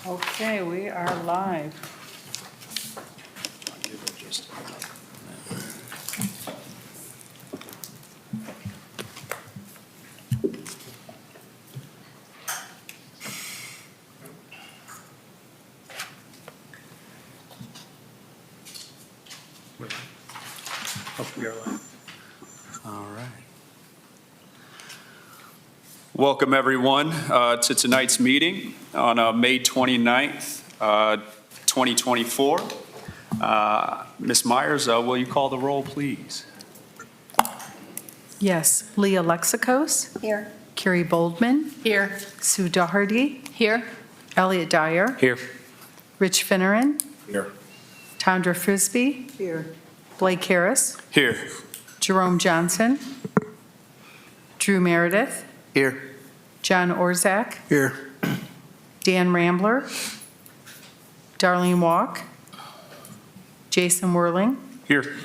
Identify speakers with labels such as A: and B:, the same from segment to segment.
A: Okay, we are live.
B: I'll give it just a minute. Hope we are live. All right. Welcome, everyone, to tonight's meeting on May 29th, 2024. Ms. Myers, will you call the roll, please?
A: Yes, Leah Lexicos,
C: Here.
A: Carrie Boldman,
C: Here.
A: Sue Doherty,
C: Here.
A: Elliot Dyer,
B: Here.
A: Rich Finneran,
B: Here.
A: Tondra Frisbee,
C: Here.
A: Blake Harris,
B: Here.
A: Jerome Johnson, Drew Meredith,
B: Here.
A: John Orzak,
B: Here.
A: Dan Rambler, Darlene Walk, Jason Whirling.
B: Here.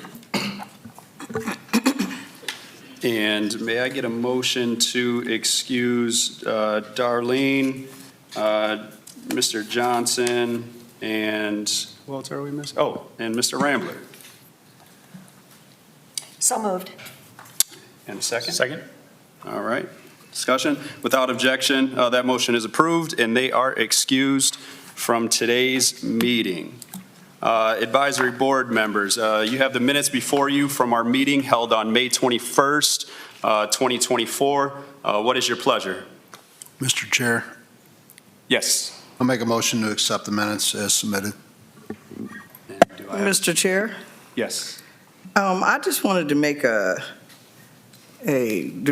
B: And may I get a motion to excuse Darlene, Mr. Johnson, and who else are we missing? Oh, and Mr. Rambler.
C: So moved.
B: And a second? Second. All right. Discussion? Without objection, that motion is approved, and they are excused from today's meeting. Advisory board members, you have the minutes before you from our meeting held on May 21st, 2024. What is your pleasure?
D: Mr. Chair,
B: Yes.
D: I'll make a motion to accept the minutes as submitted.
B: And do I have-
E: Mr. Chair,
B: Yes.
E: I just wanted to make to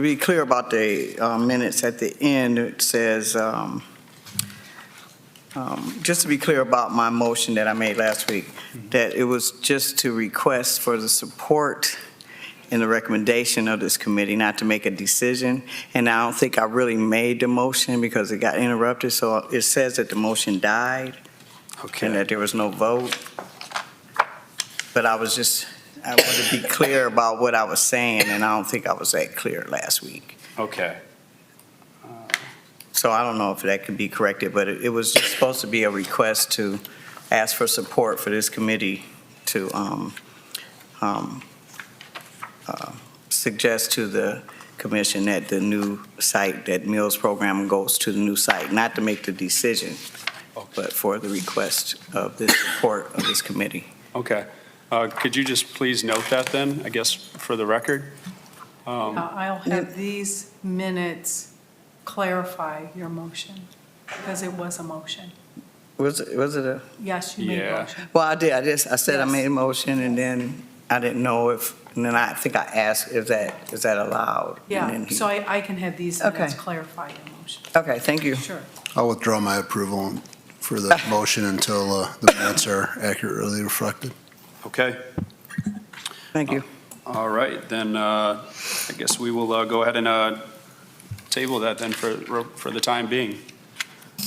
E: be clear about the minutes at the end. It says, just to be clear about my motion that I made last week, that it was just to request for the support and the recommendation of this committee, not to make a decision. And I don't think I really made the motion because it got interrupted. So it says that the motion died and
B: Okay.
E: that there was no vote. But I wanted to be clear about what I was saying, and I don't think I was that clear last week.
B: Okay.
E: So I don't know if that could be corrected, but it was just supposed to be a request to ask for support for this committee to suggest to the commission that the new site, that Mills program goes to the new site, not to make the decision, but for the request of the support of this committee.
B: Okay. Could you just please note that then, I guess, for the record?
A: I'll have these minutes clarify your motion, because it was a motion.
E: Was it a?
A: Yes, you made a
B: Yeah.
A: motion.
E: Well, I did. I said I
A: Yes.
E: made a motion, and then I didn't know and then I think I asked, is that allowed? And
A: Yeah,
E: then he-
A: so I can have these
E: Okay.
A: minutes clarify your motion.
E: Okay, thank you.
A: Sure.
D: I'll withdraw my approval for the motion until the minutes are accurately reflected.
B: Okay.
E: Thank you.
B: All right, then I guess we will go ahead and table that then for the time being.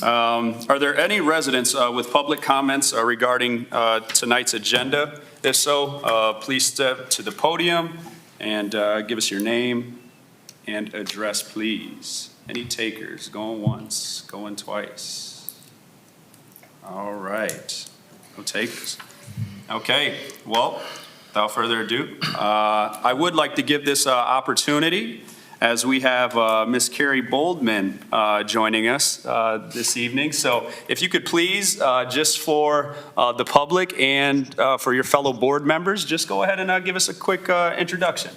B: Are there any residents with public comments regarding tonight's agenda? If so, please step to the podium and give us your name and address, please. Any takers? Going once, going twice. All right, no takers. Okay, well, without further ado, I would like to give this opportunity as we have Ms. Carrie Boldman joining us this evening. So if you could please, just for the public and for your fellow board members, just go ahead and give us a quick introduction.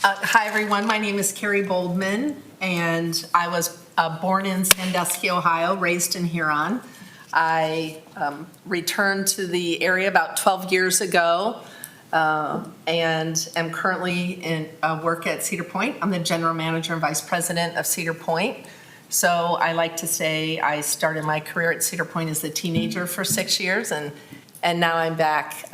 C: Hi, everyone. My name is Carrie Boldman, and I was born in Sandusky, Ohio, raised in Huron. I returned to the area about 12 years ago and am currently in work at Cedar Point. I'm the general manager and vice president of Cedar Point. So I like to say I started my career at Cedar Point as a teenager for 6 years, and now I'm back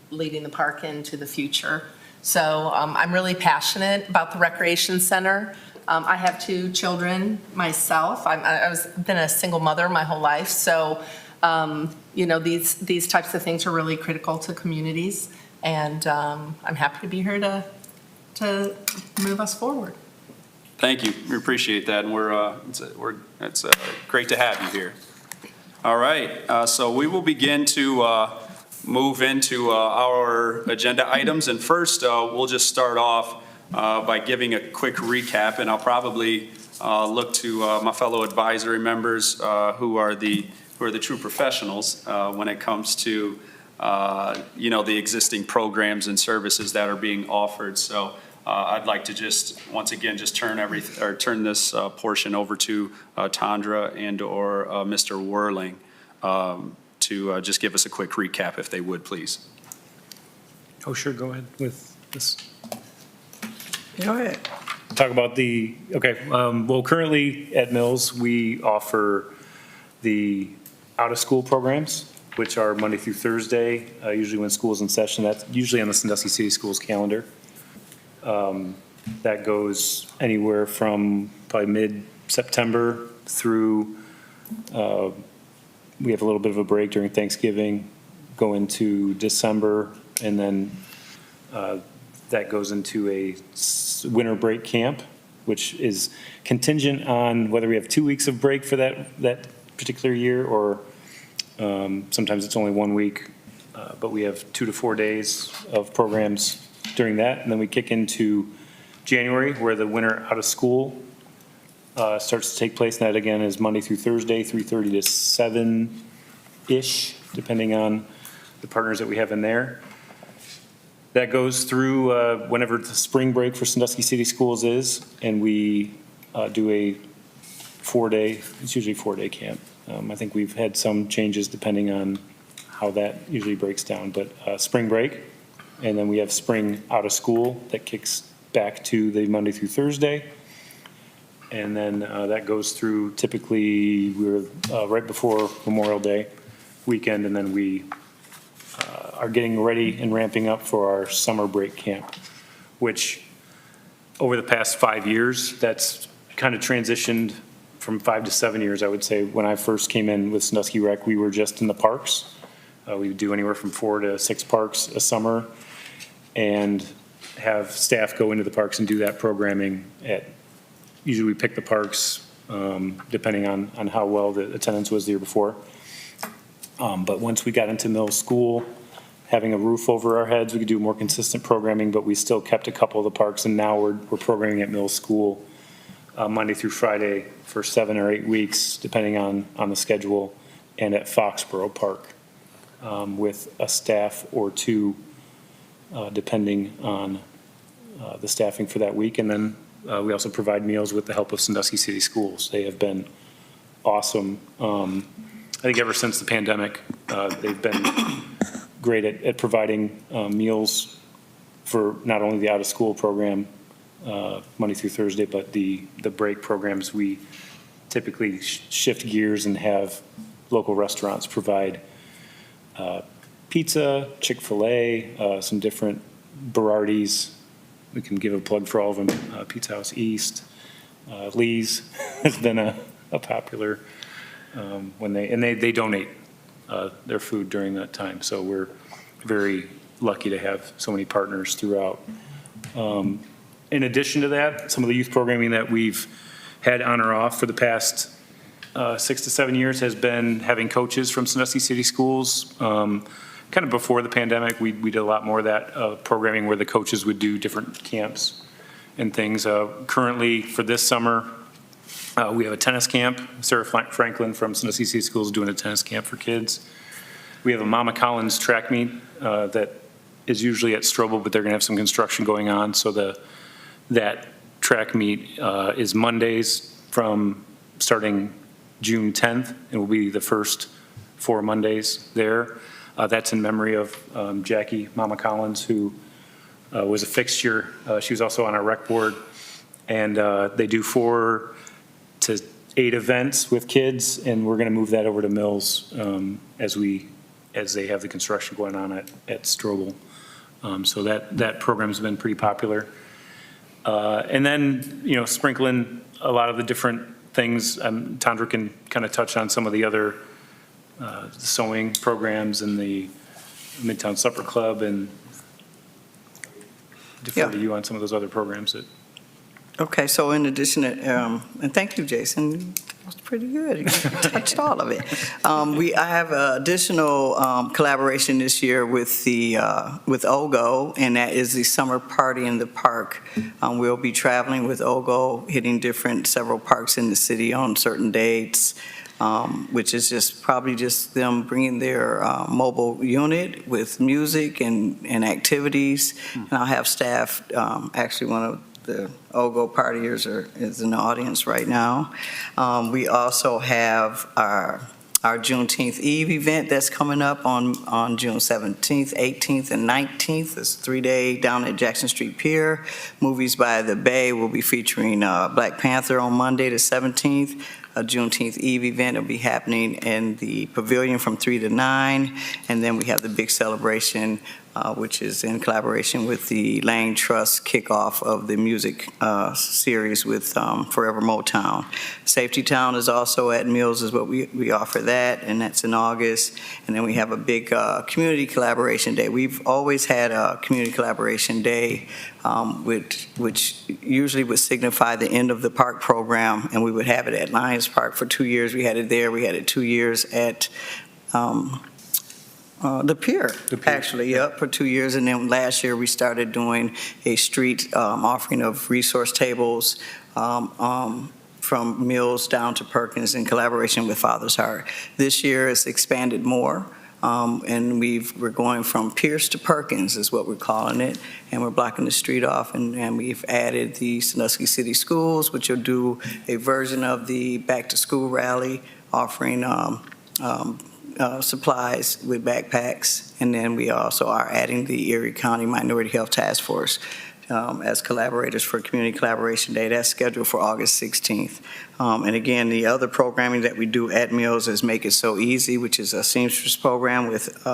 C: leading the park into the future. So I'm really passionate about the recreation center. I have 2 children myself. I've been a single mother my whole life. So, these types of things are really critical to communities. And I'm happy to be here to move us forward.
B: Thank you. We appreciate that, and it's great to have you here. All right, so we will begin to move into our agenda items. And first, we'll just start off by giving a quick recap, and I'll probably look to my fellow advisory members who are the true professionals when it comes to the existing programs and services that are being offered. So I'd like to just, once again, just turn this portion over to Tandra and/or Mr. Whirling to just give us a quick recap, if they would, please.
F: Oh, sure, go ahead with this.
E: Go ahead.
F: Talk about well, currently at Mills, we offer the out-of-school programs, which are Monday through Thursday, usually when school's in session. That's usually on the Sandusky City Schools calendar. That goes anywhere from probably mid-September through, we have a little bit of a break during Thanksgiving, go into December, and then that goes into a winter break camp, which is contingent on whether we have 2 weeks of break for that particular year, or sometimes it's only 1 week, but we have 2 to 4 days of programs during that. And then we kick into January, where the winter out of school starts to take place. And that again is Monday through Thursday, 3:30 to 7-ish, depending on the partners that we have in there. That goes through whenever the spring break for Sandusky City Schools is, and we do a 4-day, it's usually a 4-day camp. I think we've had some changes depending on how that usually breaks down, but spring break, and then we have spring out of school that kicks back to the Monday through Thursday. And then that goes through, typically, we're right before Memorial Day weekend, and then we are getting ready and ramping up for our summer break camp, which over the past 5 years, that's kind of transitioned from 5 to 7 years, I would say. When I first came in with Sandusky Rec, we were just in the parks. We would do anywhere from 4 to 6 parks a summer and have staff go into the parks and do that programming usually we pick the parks depending on how well the attendance was the year before. But once we got into middle school, having a roof over our heads, we could do more consistent programming, but we still kept a couple of the parks, and now we're programming at middle school Monday through Friday for 7 or 8 weeks, depending on the schedule, and at Foxborough Park with a staff or 2, depending on the staffing for that week. And then we also provide meals with the help of Sandusky City Schools. They have been awesome. I think ever since the pandemic, they've been great at providing meals for not only the out-of-school program, Monday through Thursday, but the break programs. We typically shift gears and have local restaurants provide pizza, Chick-fil-A, some different Berardi's. We can give a plug for all of them. Pizza House East, Lee's has been a popular when they donate their food during that time. So we're very lucky to have so many partners throughout. In addition to that, some of the youth programming that we've had on or off for the past 6 to 7 years has been having coaches from Sandusky City Schools. Kind of before the pandemic, we did a lot more of that programming where the coaches would do different camps and things. Currently, for this summer, we have a tennis camp. Sarah Franklin from Sandusky City Schools is doing a tennis camp for kids. We have a Mama Collins track meet that is usually at Strobel, but they're going to have some construction going on. So that track meet is Mondays from starting June 10th, and will be the first 4 Mondays there. That's in memory of Jackie Mama Collins, who was a fixture. She was also on our rec board, and they do 4 to 8 events with kids, and we're going to move that over to Mills as they have the construction going on at Strobel. So that program's been pretty popular. And then, sprinkling a lot of the different things. Tandra can kind of touch on some of the other sewing programs and the Midtown Supper Club, and defer to you on some of those other programs that.
E: Okay, so in addition, and thank you, Jason. That's pretty good. You touched all of it. I have additional collaboration this year with with OGO, and that is the summer party in the park. We'll be traveling with OGO, hitting several parks in the city on certain dates, which is probably just them bringing their mobile unit with music and activities. And I'll have staff, actually one of the OGO partiers is in the audience right now. We also have our Juneteenth Eve event that's coming up on June 17th, 18th, and 19th. It's a 3-day down at Jackson Street Pier. Movies by the Bay will be featuring Black Panther on Monday the 17th. A Juneteenth Eve event will be happening in the pavilion from 3 to 9. And then we have the big celebration, which is in collaboration with the Lang Trust kickoff of the music series with Forever Motown. Safety Town is also at Mills, is what we offer that, and that's in August. And then we have a big community collaboration day. We've always had a community collaboration day, which usually would signify the end of the park program, and we would have it at Lions Park for 2 years. We had it there. We had it 2 years at the pier, actually, yep, for 2 years. And then last year, we started doing a street offering of resource tables from Mills down to Perkins in collaboration with Father's Heart. This year, it's expanded more. And we're going from Pierce to Perkins is what we're calling it, and we're blocking the street off, and we've added the Sandusky City Schools, which will do a version of the Back to School rally, offering supplies with backpacks, and then we also are adding the Erie County Minority Health Task Force as collaborators for Community Collaboration Day. That's scheduled for August 16th. And again, the other programming that we do at Mills is Make It So Easy, which is a seamstress program with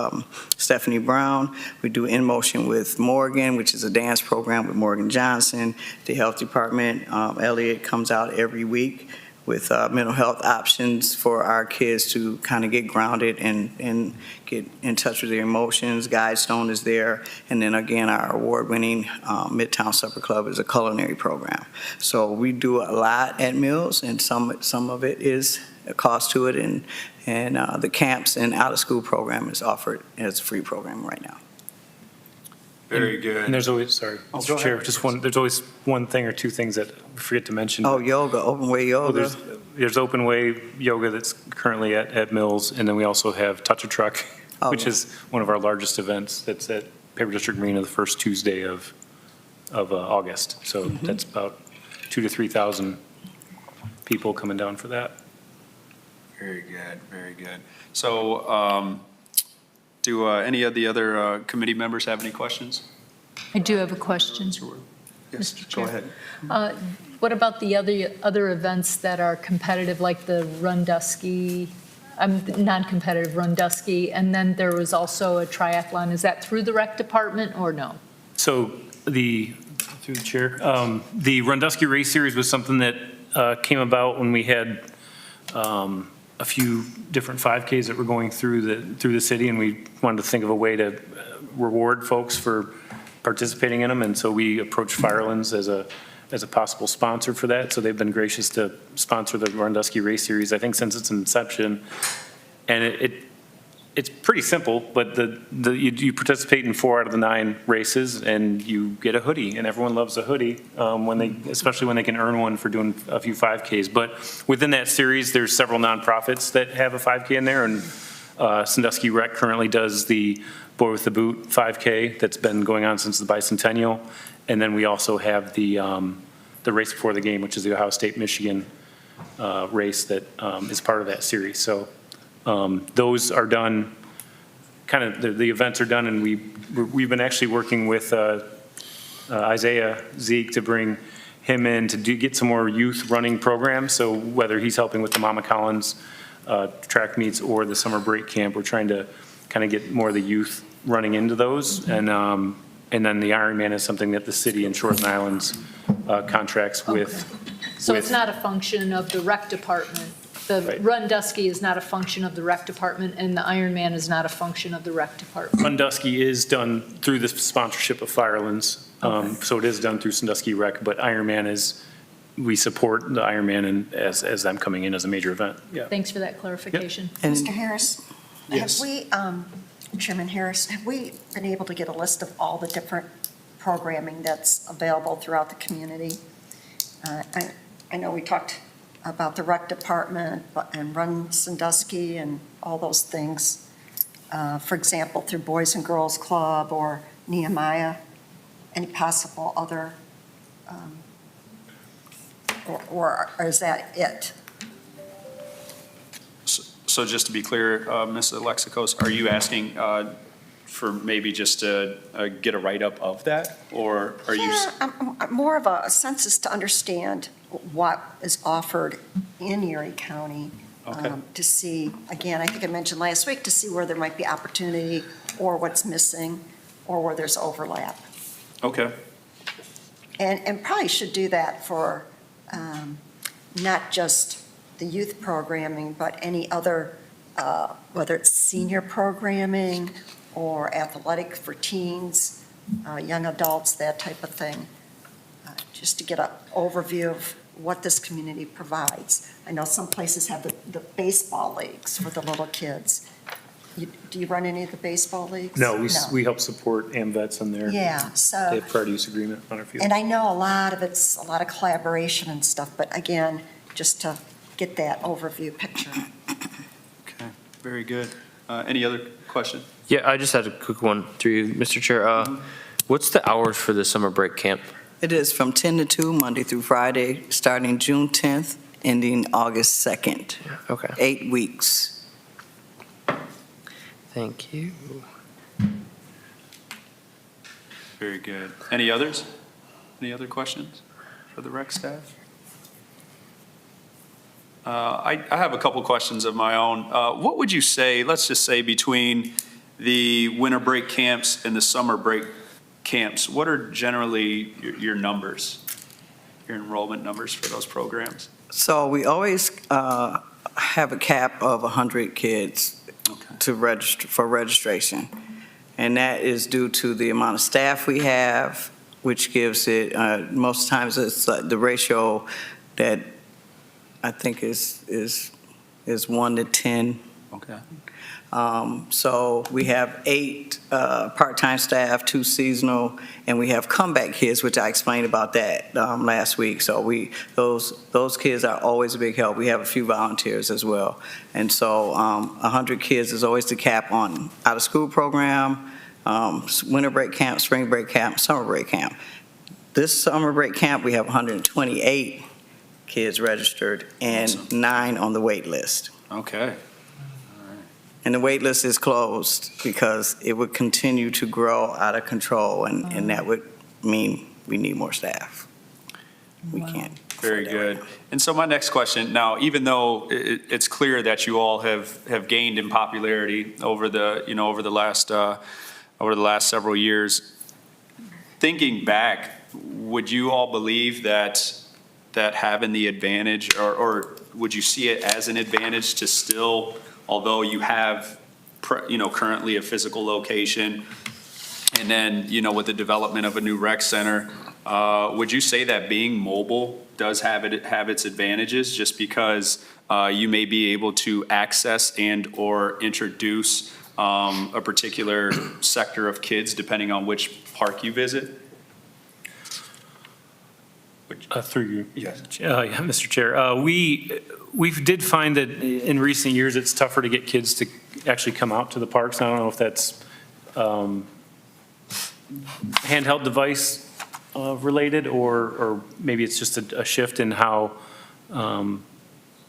E: Stephanie Brown. We do In Motion with Morgan, which is a dance program with Morgan Johnson. The Health Department, Elliot comes out every week with mental health options for our kids to kind of get grounded and get in touch with their emotions. Guidestone is there. And then again, our award-winning Midtown Supper Club is a culinary program. So we do a lot at Mills, and some of it is a cost to it, and the camps and out-of-school program is offered as a free program right now.
B: Very good.
F: And there's always, sorry,
B: Oh,
F: Mr.
B: go
F: Chair,
B: ahead.
F: there's always one thing or two things that we forget to mention.
E: Oh, yoga, open way
F: Well,
E: yoga.
F: there's Open Way Yoga that's currently at Mills, and then we also have Touch a Truck,
E: Oh,
F: which
E: yeah.
F: is one of our largest events that's at Paper District Marina the first Tuesday of August. So that's about 2,000 to 3,000 people coming down for that.
B: Very good, very good. So do any of the other committee members have any questions?
G: I do have a question.
B: Yes,
G: Mr.
B: go
G: Chair.
B: ahead.
G: What about the other events that are competitive, like the Rundusky, non-competitive Rundusky, and then there was also a triathlon? Is that through the rec department or no?
F: So through the chair, the Rundusky Race Series was something that came about when we had a few different 5Ks that were going through the city, and we wanted to think of a way to reward folks for participating in them. And so we approached Firelands as a possible sponsor for that. So they've been gracious to sponsor the Rundusky Race Series, I think, since its inception. And it's pretty simple, but you participate in 4 out of the 9 races, and you get a hoodie, and everyone loves a hoodie, especially when they can earn one for doing a few 5Ks. But within that series, there's several nonprofits that have a 5K in there, and Sandusky Rec currently does the Boy with the Boot 5K that's been going on since the bicentennial, and then we also have the race before the game, which is the Ohio State-Michigan race that is part of that series. So those are done, kind of, the events are done, and we've been actually working with Isaiah Zeke to bring him in to get some more youth running programs. So whether he's helping with the Mama Collins track meets or the summer break camp, we're trying to kind of get more of the youth running into those. And then the Ironman is something that the city and Shores and Islands contracts with.
G: So it's not a function of the rec department? The
F: Right.
G: Rundusky is not a function of the rec department, and the Ironman is not a function of the rec department?
F: Rundusky is done through the sponsorship of Firelands. So it is done through Sandusky Rec, but Ironman is we support the Ironman and as them coming in as a major event. Yeah.
G: Thanks for that clarification.
E: And
H: Mr. Harris?
B: Yes.
H: Have we, Chairman Harris, have we been able to get a list of all the different programming that's available throughout the community? I know we talked about the rec department and Run Sandusky and all those things. For example, through Boys and Girls Club or Nehemiah, any possible other, or is that it?
B: So just to be clear, Ms. Alexakos, are you asking for maybe just to get a write-up of that? Or are you?
H: Yeah, more of a census to understand what is offered in Erie County.
B: Okay.
H: To see, again, I think I mentioned last week, to see where there might be opportunity or what's missing or where there's overlap.
B: Okay,
H: And probably should do that for not just the youth programming, but any other, whether it's senior programming or athletic for teens, young adults, that type of thing, just to get an overview of what this community provides. I know some places have the baseball leagues for the little kids. Do you run any of the baseball leagues?
F: No, we help support AMVets in their,
H: Yeah,
F: they
H: so,
F: have prior use agreement on our field.
H: and I know a lot of it's a lot of collaboration and stuff, but again, just to get that overview picture.
B: okay, very good. Any other question?
I: Yeah, I just had a quick one through you, Mr. Chair. What's the hours for the summer break camp?
E: it is from 10 to 2, Monday through Friday, starting June 10th, ending August 2nd.
I: Okay,
E: 8 weeks.
I: thank you.
B: Very good. Any others? Any other questions for the rec staff? I have a couple questions of my own. What would you say, let's just say between the winter break camps and the summer break camps, what are generally your numbers, your enrollment numbers for those programs?
E: So we always have a cap of 100 kids
B: Okay.
E: to register, for registration. And that is due to the amount of staff we have, which gives it, most times it's the ratio that I think is 1 to 10.
B: Okay.
E: So we have 8 part-time staff, 2 seasonal, and we have comeback kids, which I explained about that last week. So those kids are always a big help. We have a few volunteers as well. And so 100 kids is always the cap on out-of-school program, winter break camp, spring break camp, summer break camp. This summer break camp, we have 128 kids registered and
B: Awesome.
E: 9 on the wait list.
B: Okay.
E: And the wait list is closed because it would continue to grow out of control, and that would mean we need more staff. We can't.
B: Very good. And so my next question, now, even though it's clear that you all have gained in popularity over the last several years, thinking back, would you all believe that having the advantage, or would you see it as an advantage to still, although you have, currently a physical location, and then, with the development of a new rec center, would you say that being mobile does have its advantages, just because you may be able to access and/or introduce a particular sector of kids depending on which park you visit?
F: Through you.
B: Yes.
F: Yeah, Mr. Chair. We did find that in recent years, it's tougher to get kids to actually come out to the parks. I don't know if that's handheld device related, or maybe it's just a shift in how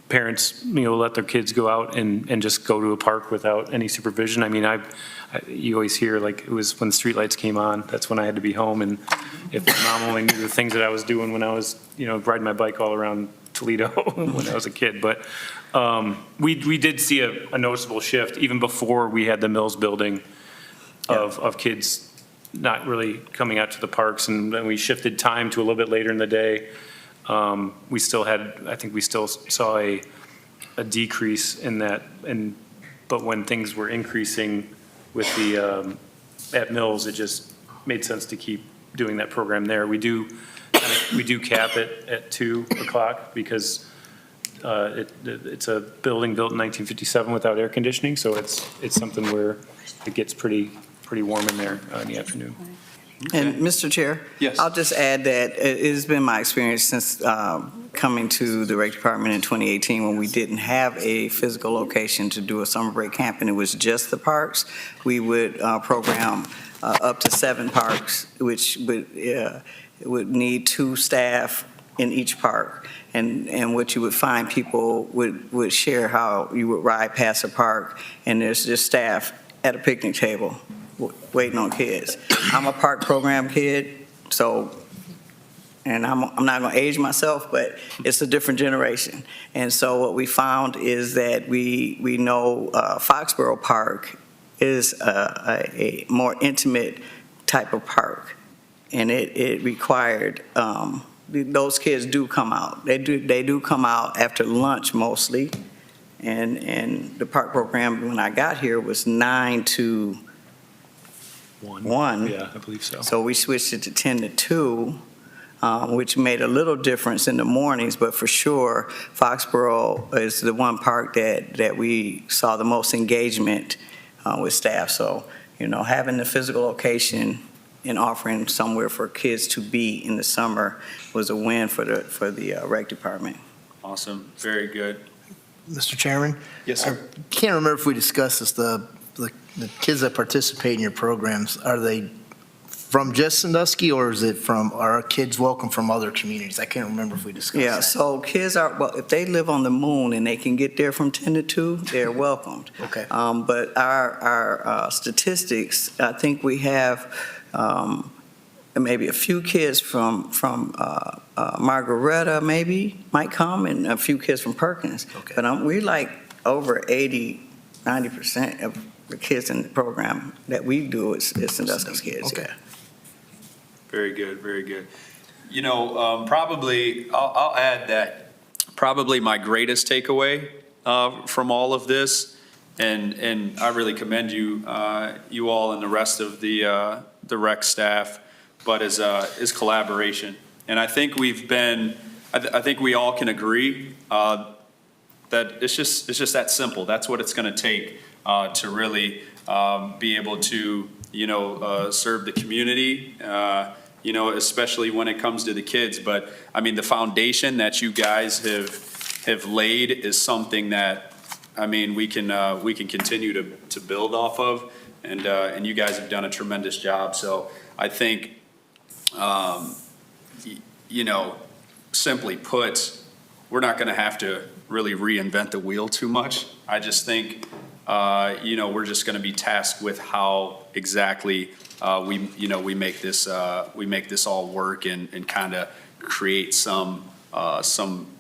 F: parents, let their kids go out and just go to a park without any supervision. I mean, you always hear, like, it was when the streetlights came on, that's when I had to be home, and if my mom only knew the things that I was doing when I was, riding my bike all around Toledo when I was a kid. But we did see a noticeable shift even before we had the Mills building of kids not really coming out to the parks, and then we shifted time to a little bit later in the day. We still saw a decrease in that, but when things were increasing with the, at Mills, it just made sense to keep doing that program there. We do we do cap it at 2 o'clock because it's a building built in 1957 without air conditioning, so it's something where it gets pretty warm in there in the afternoon.
E: And Mr. Chair?
B: Yes.
E: I'll just add that it has been my experience since coming to the rec department in 2018 when we didn't have a physical location to do a summer break camp and it was just the parks. We would program up to 7 parks, which would need 2 staff in each park. And what you would find, people would share how you would ride past a park and there's just staff at a picnic table waiting on kids. I'm a park program kid, so, and I'm not going to age myself, but it's a different generation. And so what we found is that we know Foxborough Park is a more intimate type of park, and it required, those kids do come out. They do come out after lunch mostly, and the park program when I got here was 9 to 1.
F: Yeah, I believe so.
E: So we switched it to 10 to 2, which made a little difference in the mornings, but for sure, Foxborough is the one park that we saw the most engagement with staff. So, having the physical location and offering somewhere for kids to be in the summer was a win for the rec department.
B: Awesome, very good.
D: Mr. Chairman?
B: Yes,
D: I
B: sir.
D: can't remember if we discussed this, the kids that participate in your programs, are they from just Sandusky or is it are kids welcome from other communities? I can't remember if we discussed
E: Yeah,
D: that.
E: so kids if they live on the moon and they can get there from 10 to 2, they're welcomed.
D: Okay.
E: But our statistics, I think we have maybe a few kids from Margaretta maybe might come, and a few kids from Perkins.
D: Okay.
E: But we like over 80-90% of the kids in the program that we do is Sandusky kids.
D: Okay.
E: Yeah.
B: Very good, very good. Probably, I'll add that probably my greatest takeaway from all of this, and I really commend you, you all and the rest of the rec staff, but is collaboration. And I think I think we all can agree that it's just that simple. That's what it's going to take to really be able to, serve the community, especially when it comes to the kids. But I mean, the foundation that you guys have laid is something that, I mean, we can continue to build off of, and you guys have done a tremendous job. So I think, simply put, we're not going to have to really reinvent the wheel too much. I just think, we're just going to be tasked with how exactly we make this all work and kind of create some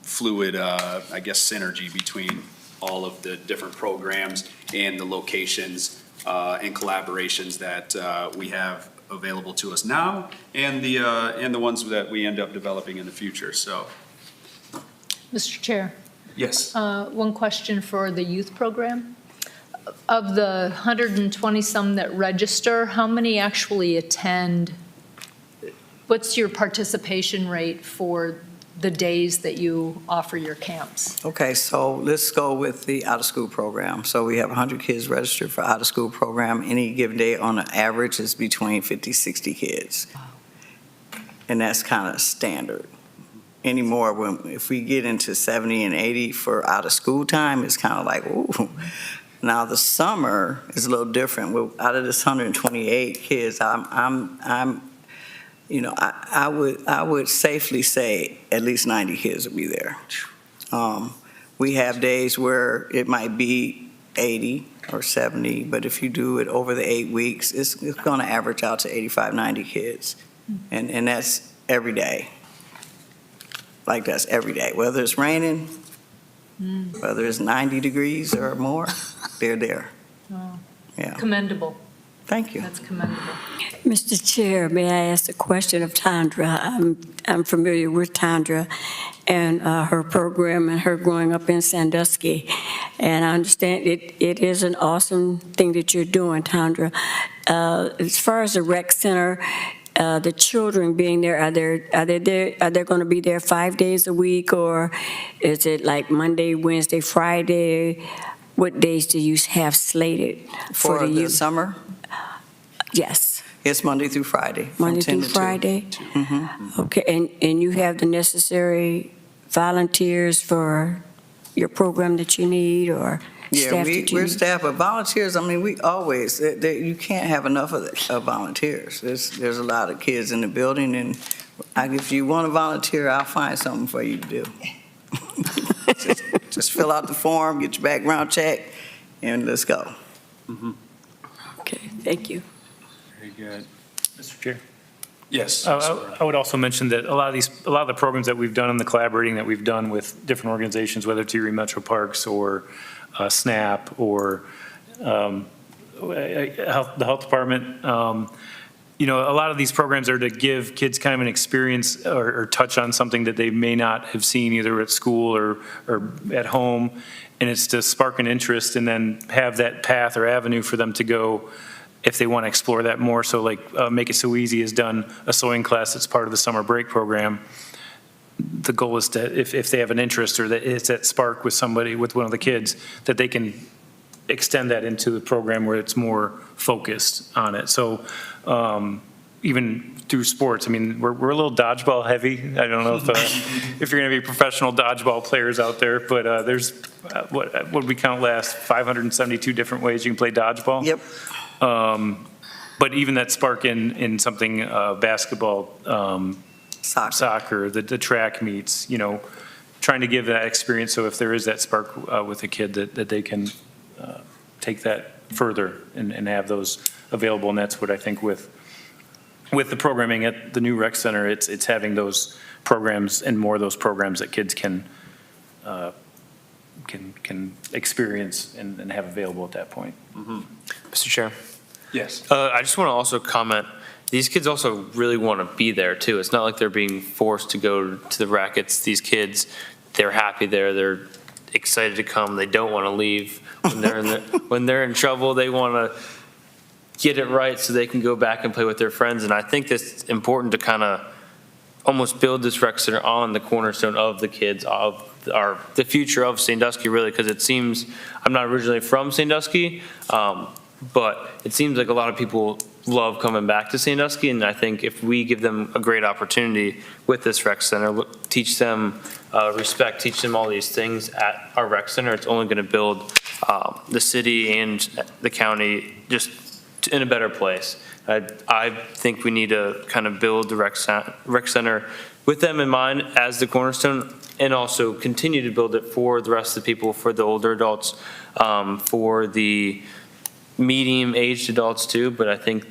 B: fluid, I guess, synergy between all of the different programs and the locations and collaborations that we have available to us now, and the ones that we end up developing in the future. So,
G: Mr. Chair,
B: yes.
G: one question for the youth program. Of the 120-some that register, how many actually attend? What's your participation rate for the days that you offer your camps?
E: Okay, so let's go with the out-of-school program. So we have 100 kids registered for out-of-school program. Any given day on an average is between 50, 60 kids. And that's kind of standard. Anymore, if we get into 70 and 80 for out-of-school time, it's kind of like, ooh. Now, the summer is a little different. Out of this 128 kids, I would safely say at least 90 kids will be there. We have days where it might be 80 or 70, but if you do it over the 8 weeks, it's going to average out to 85, 90 kids. And that's every day. Like that's every day. Whether it's raining, whether it's 90 degrees or more, they're there.
G: Oh,
E: Yeah.
G: commendable.
E: Thank you.
G: That's commendable.
J: Mr. Chair, may I ask a question of Tandra? I'm familiar with Tandra and her program and her growing up in Sandusky. And I understand it is an awesome thing that you're doing, Tandra. As far as the rec center, the children being there, are they going to be there 5 days a week, or is it like Monday, Wednesday, Friday? What days do you have slated for
E: For
J: the
E: the
J: youth?
E: summer,
J: Yes,
E: it's Monday through Friday. from
J: Monday
E: 10
J: through
E: to 2.
J: Friday?
E: Mhm.
J: Okay, and you have the necessary volunteers for your program that you need, or
E: Yeah,
J: staff that you
E: we're
J: need?
E: staff, but volunteers, I mean, we always, you can't have enough of volunteers. There's a lot of kids in the building, and if you want to volunteer, I'll find something for you to do. Just fill out the form, get your background check, and let's go.
J: Okay, thank you.
B: Very good.
F: Mr. Chair.
B: Yes.
F: I would also mention that a lot of the programs that we've done and the collaborating that we've done with different organizations, whether it's Erie Metro Parks or SNAP or the health department, a lot of these programs are to give kids kind of an experience or touch on something that they may not have seen either at school or at home. And it's to spark an interest and then have that path or avenue for them to go if they want to explore that more. So like Make It So Easy has done a sewing class that's part of the summer break program. The goal is that if they have an interest or that it's that spark with somebody, with one of the kids, that they can extend that into the program where it's more focused on it. So even through sports, I mean, we're a little dodgeball heavy. I don't know if you're going to be professional dodgeball players out there, but there's, what would we count last, 572 different ways you can play dodgeball?
E: Yep.
F: But even that spark in something basketball, soccer, the track meets, trying to give that experience. So if there is that spark with a kid that they can take that further and have those available. And that's what I think with the programming at the new rec center, it's having those programs and more of those programs that kids can experience and have available at that point.
I: Mr. Chair,
B: Yes.
I: I just want to also comment, these kids also really want to be there too. It's not like they're being forced to go to the rec. It's these kids, they're happy there. They're excited to come. They don't want to leave. When they're in trouble, they want to get it right so they can go back and play with their friends. And I think it's important to kind of almost build this rec center on the cornerstone of the kids, of the future of Sandusky, really, because it seems, I'm not originally from Sandusky, but it seems like a lot of people love coming back to Sandusky, and I think if we give them a great opportunity with this rec center, teach them respect, teach them all these things at our rec center, it's only going to build the city and the county just in a better place. I think we need to kind of build the rec center with them in mind as the cornerstone, and also continue to build it for the rest of the people, for the older adults, for the medium-aged adults too. But I think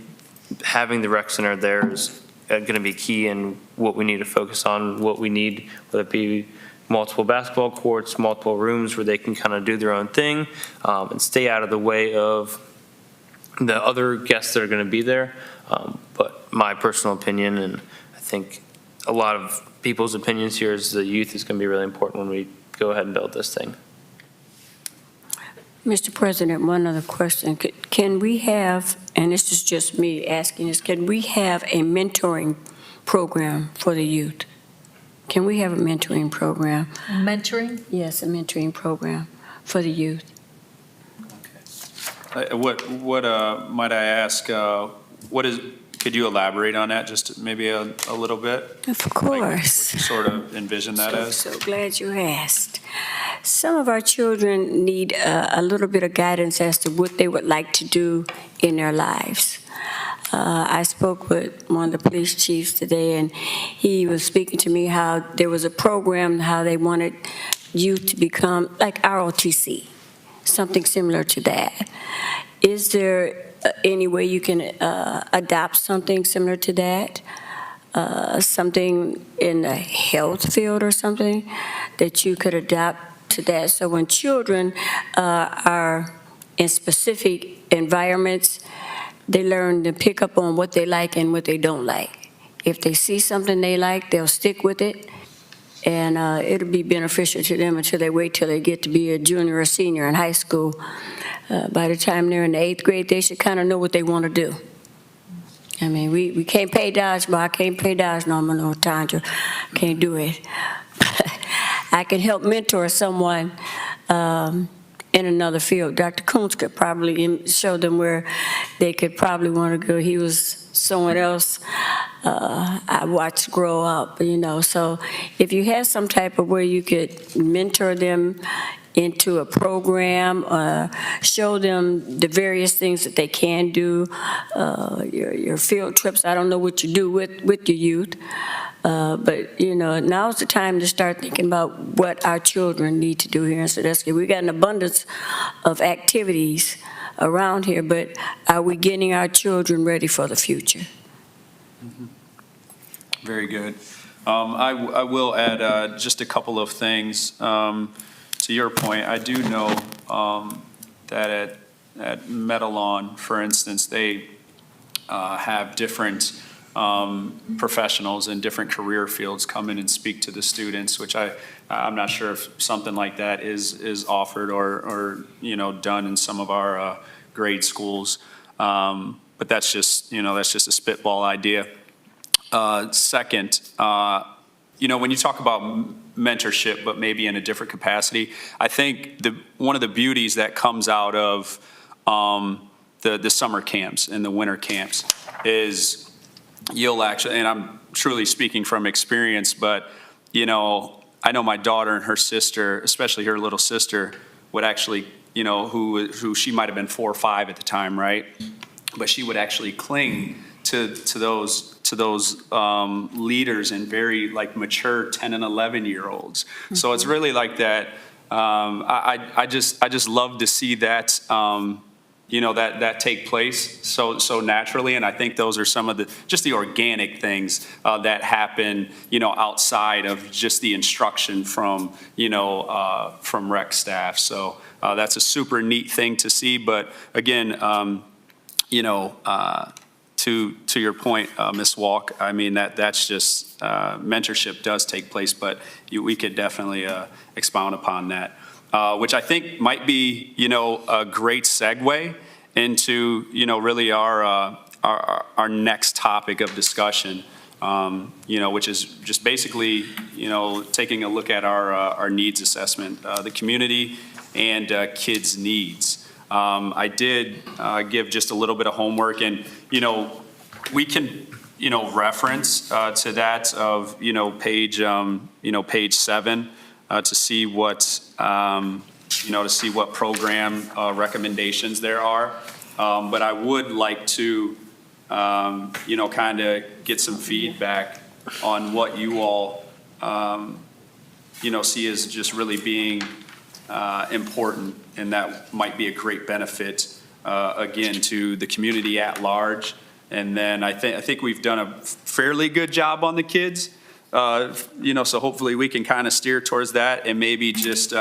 I: having the rec center there is going to be key in what we need to focus on, what we need, whether it be multiple basketball courts, multiple rooms where they can kind of do their own thing and stay out of the way of the other guests that are going to be there. But my personal opinion, and I think a lot of people's opinions here, is the youth is going to be really important when we go ahead and build this thing.
J: Mr. President, one other question. Can we have, and this is just me asking this, can we have a mentoring program for the youth? Can we have a mentoring program?
G: Mentoring?
J: Yes, a mentoring program for the youth.
B: What might I ask, could you elaborate on that just maybe a little bit?
J: Of
B: Like,
J: course.
B: what you sort of envision that as?
J: So glad you asked. Some of our children need a little bit of guidance as to what they would like to do in their lives. I spoke with one of the police chiefs today, and he was speaking to me how there was a program, how they wanted youth to become like ROTC, something similar to that. Is there any way you can adopt something similar to that? Something in the health field or something that you could adapt to that. So when children are in specific environments, they learn to pick up on what they like and what they don't like. If they see something they like, they'll stick with it, and it'll be beneficial to them until they wait till they get to be a junior or senior in high school. By the time they're in the 8th grade, they should kind of know what they want to do. I mean, we can't pay dodgeball. I can't play dodge no more, no, Tandra. Can't do it. I can help mentor someone in another field. Dr. Coons could probably show them where they could probably want to go. He was someone else I watched grow up, you know. So if you have some type of where you could mentor them into a program, show them the various things that they can do, your field trips. I don't know what you do with your youth, but, you know, now's the time to start thinking about what our children need to do here in Sandusky. We got an abundance of activities around here, but are we getting our children ready for the future?
B: Very good. I will add just a couple of things. To your point, I do know that at Metalon, for instance, they have different professionals in different career fields come in and speak to the students, which I'm not sure if something like that is offered or you know, done in some of our grade schools. But that's just, you know, that's just a spitball idea. Second, you know, when you talk about mentorship, but maybe in a different capacity, I think one of the beauties that comes out of the summer camps and the winter camps is you'll actually, and I'm truly speaking from experience, but, you know, I know my daughter and her sister, especially her little sister, would actually, you know, who she might have been 4 or 5 at the time, right? But she would actually cling to those leaders and very like mature 10 and 11-year-olds. Mm-hmm. So it's really like that. I just love to see that, you know, that take place so naturally. And I think those are some of the organic things that happen, you know, outside of just the instruction from, you know, from rec staff. So that's a super neat thing to see. But again, you know, to your point, Ms. Walk, I mean, that's just, mentorship does take place, but we could definitely expound upon that, which I think might be, you know, a great segue into, you know, really our next topic of discussion, you know, which is just basically, you know, taking a look at our needs assessment, the community and kids' needs. I did give just a little bit of homework, and, you know, we can, you know, reference to that of, you know, page 7 to see what, you know, to see what program recommendations there are. But I would like to, you know, kind of get some feedback on what you all, you know, see as just really being important, and that might be a great benefit, again, to the community at large. And then I think we've done a fairly good job on the kids, you know, so hopefully we can kind of steer towards that and maybe just,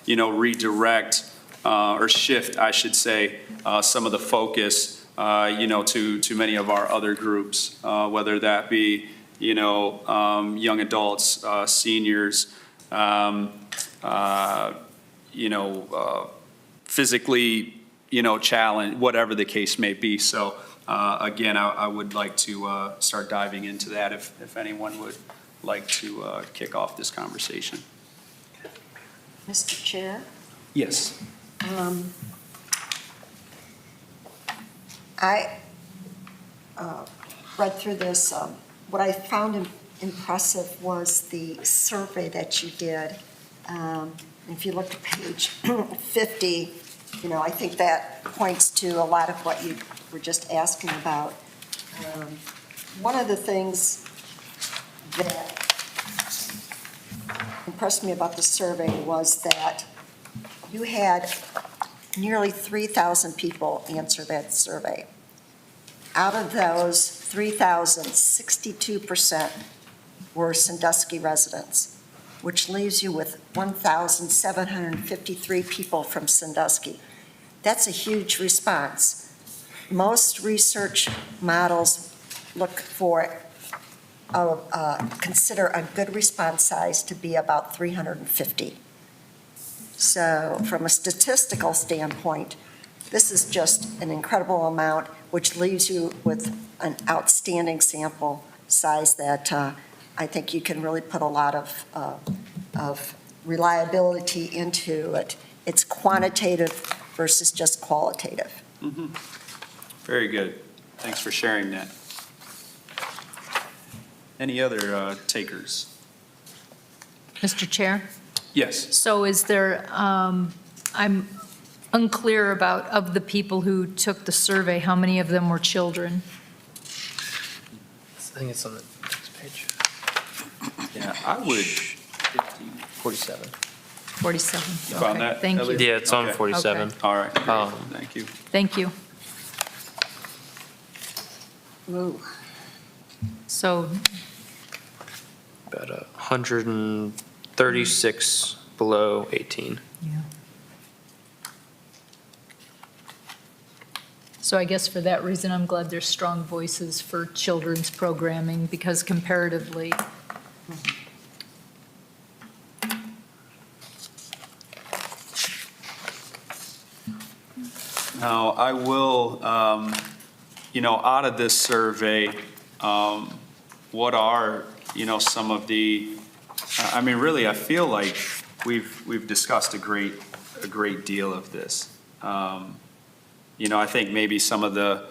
B: you know, redirect or shift, I should say, some of the focus, you know, to many of our other groups, whether that be, you know, young adults, seniors, you know, physically, you know, challenged, whatever the case may be. So again, I would like to start diving into that if anyone would like to kick off this conversation.
H: Mr. Chair?
B: Yes.
H: I read through this. What I found impressive was the survey that you did. If you look at page 50, you know, I think that points to a lot of what you were just asking about. One of the things that impressed me about the survey was that you had nearly 3,000 people answer that survey. Out of those 3,000, 62% were Sandusky residents, which leaves you with 1,753 people from Sandusky. That's a huge response. Most research models look for, consider a good response size to be about 350. So from a statistical standpoint, this is just an incredible amount, which leaves you with an outstanding sample size that I think you can really put a lot of reliability into it. It's quantitative versus just qualitative.
B: Very good. Thanks for sharing that. Any other takers?
G: Mr. Chair?
B: Yes.
G: So is there, I'm unclear about, of the people who took the survey, how many of them were children?
I: I think it's on the next page.
B: Yeah, I would.
I: 47.
G: 47.
B: You found
G: Okay,
B: that,
G: thank you.
B: Elliot?
I: Yeah, it's on
B: Okay.
I: 47.
G: Okay.
B: All right.
I: Um,
B: Thank you.
G: Thank you.
H: Ooh.
G: So,
I: About 136 below 18.
G: so I guess for that reason, I'm glad there's strong voices for children's programming, because comparatively,
B: Now, I will, out of this survey, what are, some of the, really, I feel like we've discussed a great deal of this. I think maybe some of the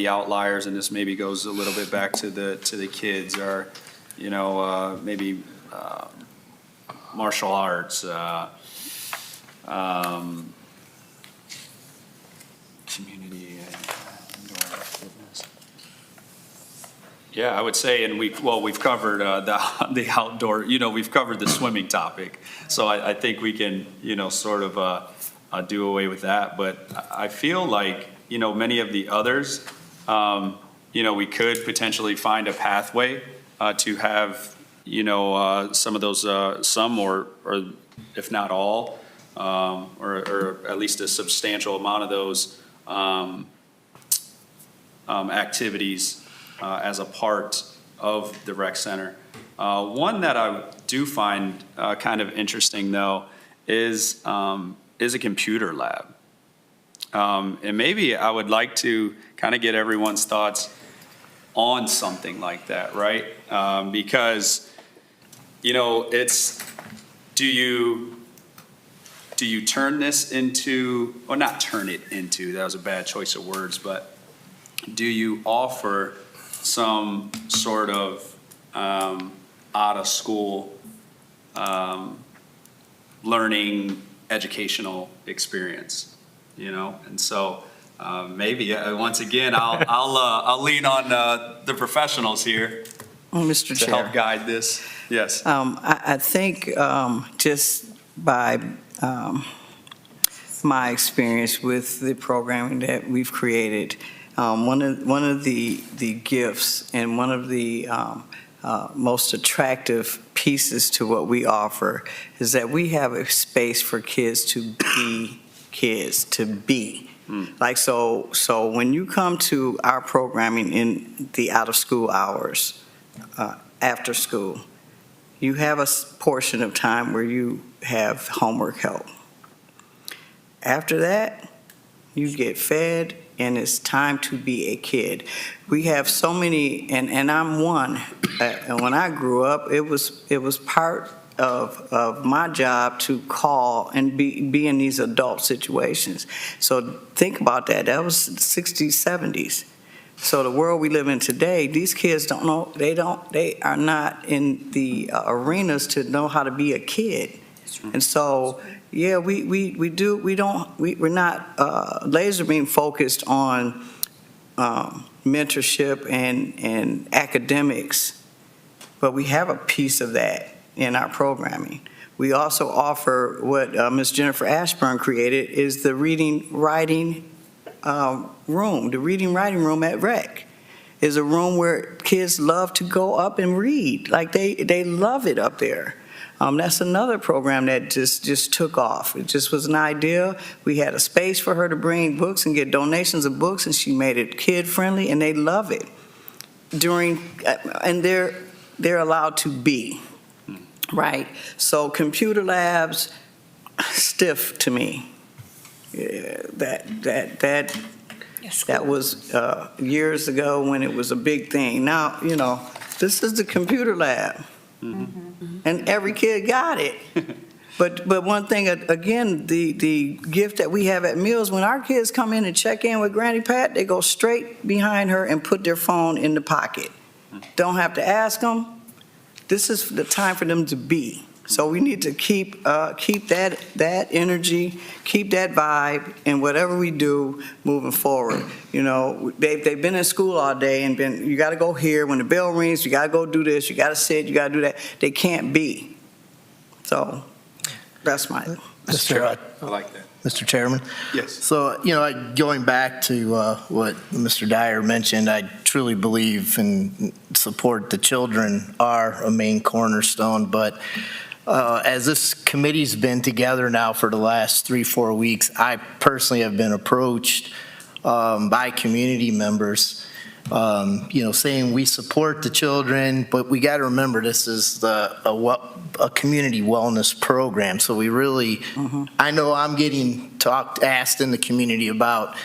B: outliers, and this maybe goes a little bit back to the kids, are, maybe martial arts, community indoor fitness. Yeah, I would say, and we've covered the outdoor, we've covered the swimming topic. So I think we can, sort of do away with that. But I feel like, many of the others, we could potentially find a pathway to have, some of those, some or if not all, or at least a substantial amount of those activities as a part of the rec center. One that I do find kind of interesting, though, is a computer lab. And maybe I would like to kind of get everyone's thoughts on something like that, right? Because, it's, do you turn this into, or not turn it into, that was a bad choice of words, but do you offer some sort of out-of-school learning educational experience, And so maybe, once again, I'll lean on the professionals here
E: Mr.
B: to
E: Chair.
B: help guide this. Yes.
E: I think just by my experience with the programming that we've created, one of the gifts and one of the most attractive pieces to what we offer is that we have a space for kids to be kids, to be. Like, so when you come to our programming in the out-of-school hours, after school, you have a portion of time where you have homework help. After that, you get fed, and it's time to be a kid. We have so many, and I'm one. And when I grew up, it was part of my job to call and be in these adult situations. So think about that. That was the 60s, 70s. So the world we live in today, these kids don't know, they are not in the arenas to know how to be a kid. And so, yeah, we're not laser beam focused on mentorship and academics, but we have a piece of that in our programming. We also offer what Ms. Jennifer Ashburn created is the reading, writing room. The reading, writing room at Rec is a room where kids love to go up and read. Like they love it up there. That's another program that just took off. It just was an idea. We had a space for her to bring books and get donations of books, and she made it kid-friendly, and they love it. And they're allowed to be, right? So computer labs, stiff to me. That was years ago when it was a big thing. Now, this is the computer lab. And every kid got it. But one thing, again, the gift that we have at Mills, when our kids come in and check in with Granny Pat, they go straight behind her and put their phone in the pocket. Don't have to ask them. This is the time for them to be. So we need to keep that energy, keep that vibe in whatever we do moving forward. They've been in school all day and you got to go here. When the bell rings, you got to go do this, you got to sit, you got to do that. They can't be. So that's my.
D: Mr.
B: I like that.
D: Mr. Chairman?
B: Yes.
D: So, going back to what Mr. Dyer mentioned, I truly believe and support the children are a main cornerstone, but as this committee's been together now for the last 3-4 weeks, I personally have been approached by community members, saying we support the children, but we got to remember this is a community wellness program. So we really, I know I'm getting asked in the community about,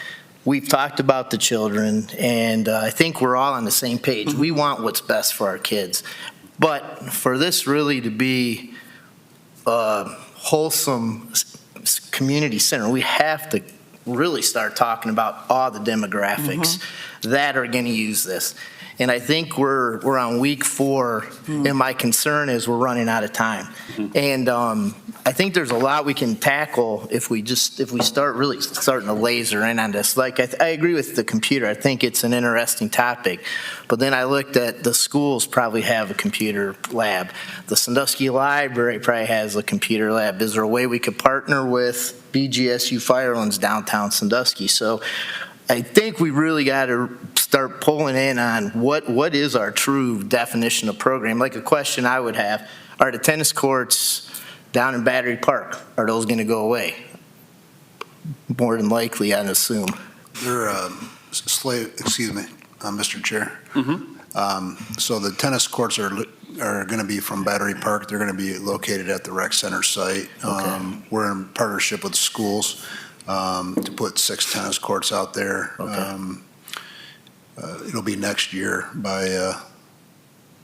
D: we've talked about the children, and I think we're all on the same page. We want what's best for our kids. But for this really to be a wholesome community center, we have to really start talking about all the demographics that are going to use this. And I think we're on week 4, and my concern is we're running out of time. And I think there's a lot we can tackle if we start really starting to laser in on this. Like I agree with the computer. I think it's an interesting topic. But then I looked at the schools probably have a computer lab. The Sandusky Library probably has a computer lab. Is there a way we could partner with BGSU Firelands downtown Sandusky? So I think we really got to start pulling in on what is our true definition of program. Like a question I would have, are the tennis courts down in Battery Park, are those going to go away? More than likely, I'd assume.
K: They're Mr. Chair. So the tennis courts are going to be from Battery Park. They're going to be located at the rec center site. We're in partnership with schools to put 6 tennis courts out there. It'll be next year by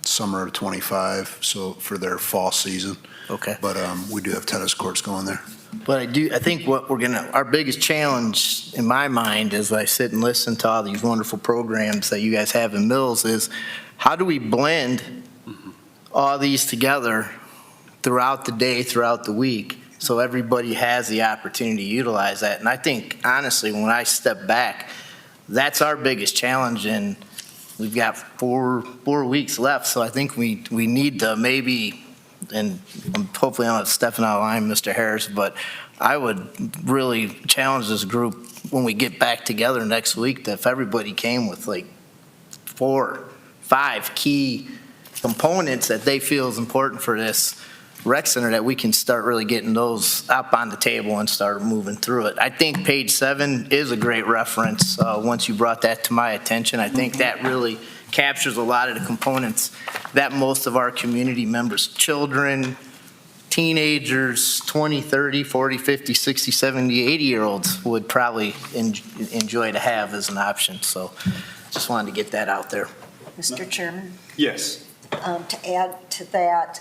K: summer of '25, so for their fall season. But we do have tennis courts going there.
D: But I think our biggest challenge in my mind as I sit and listen to all these wonderful programs that you guys have in Mills is how do we blend all these together throughout the day, throughout the week, so everybody has the opportunity to utilize that. And I think, honestly, when I step back, that's our biggest challenge, and we've got 4 weeks left, so I think we need to maybe, and hopefully I'm not stepping out of line, Mr. Harris, but I would really challenge this group when we get back together next week that if everybody came with like 4, 5 key components that they feel is important for this rec center, that we can start really getting those up on the table and start moving through it. I think page 7 is a great reference. Once you brought that to my attention, I think that really captures a lot of the components that most of our community members, children, teenagers, 20, 30, 40, 50, 60, 70, 80-year-olds would probably enjoy to have as an option. So just wanted to get that out there.
H: Mr. Chairman?
B: Yes.
H: To add to that,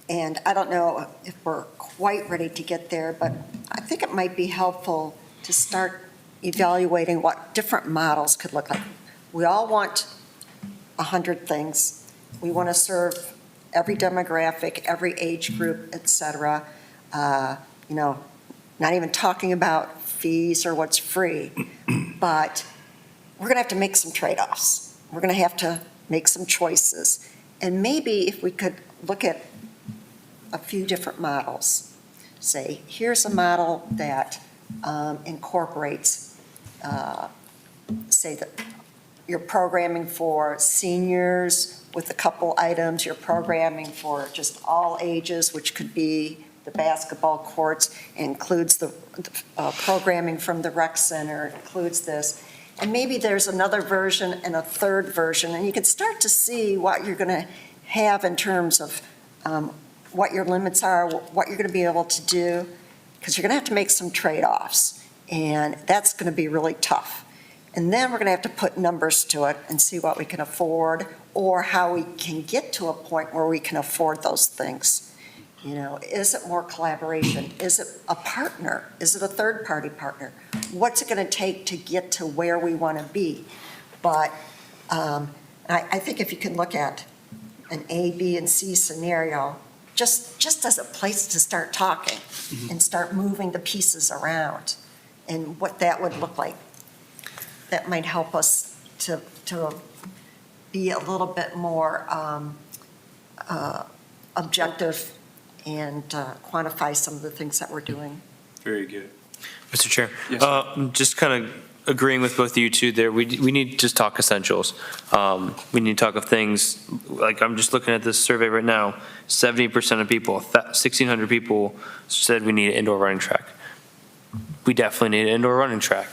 H: and I don't know if we're quite ready to get there, but I think it might be helpful to start evaluating what different models could look like. We all want 100 things. We want to serve every demographic, every age group, et cetera. Not even talking about fees or what's free, but we're going to have to make some trade-offs. We're going to have to make some choices. And maybe if we could look at a few different models, say, here's a model that incorporates, say, that you're programming for seniors with a couple items, you're programming for just all ages, which could be the basketball courts, includes the programming from the rec center, includes this. And maybe there's another version and a third version, and you can start to see what you're going to have in terms of what your limits are, what you're going to be able to do. because you're going to have to make some trade-offs, and that's going to be really tough. And then we're going to have to put numbers to it and see what we can afford, or how we can get to a point where we can afford those things. You know, is it more collaboration? Is it a partner? Is it a third-party partner? What's it going to take to get to where we want to be? But I think if you can look at an A, B, and C scenario, just as a place to start talking and start moving the pieces around and what that would look like, that might help us to be a little bit more objective and quantify some of the things that we're doing.
B: Very good.
I: Mr. Chair,
B: Yes.
I: just kind of agreeing with both of you two there, we need to just talk essentials. We need to talk of things, like I'm just looking at this survey right now, 70% of people, 1,600 people said we need an indoor running track. We definitely need an indoor running track.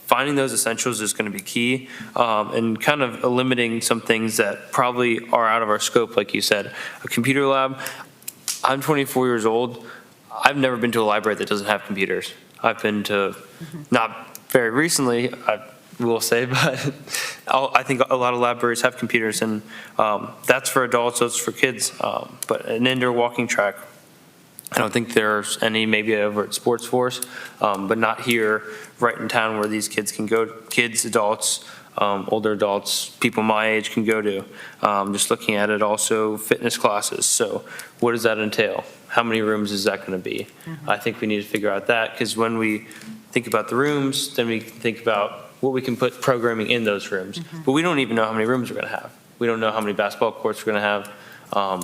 I: Finding those essentials is going to be key, and kind of limiting some things that probably are out of our scope, like you said. A computer lab, I'm 24 years old. I've never been to a library that doesn't have computers. I've been to, not very recently, I will say, but I think a lot of libraries have computers, and that's for adults, that's for kids. But an indoor walking track, I don't think there's any, maybe over at Sports Force, but not here, right in town where these kids can go, kids, adults, older adults, people my age can go to. Just looking at it, also fitness classes. So what does that entail? How many rooms is that going to be? I think we need to figure out that, because when we think about the rooms, then we think about what we can put programming in those rooms. But we don't even know how many rooms we're going to have. We don't know how many basketball courts we're going to have.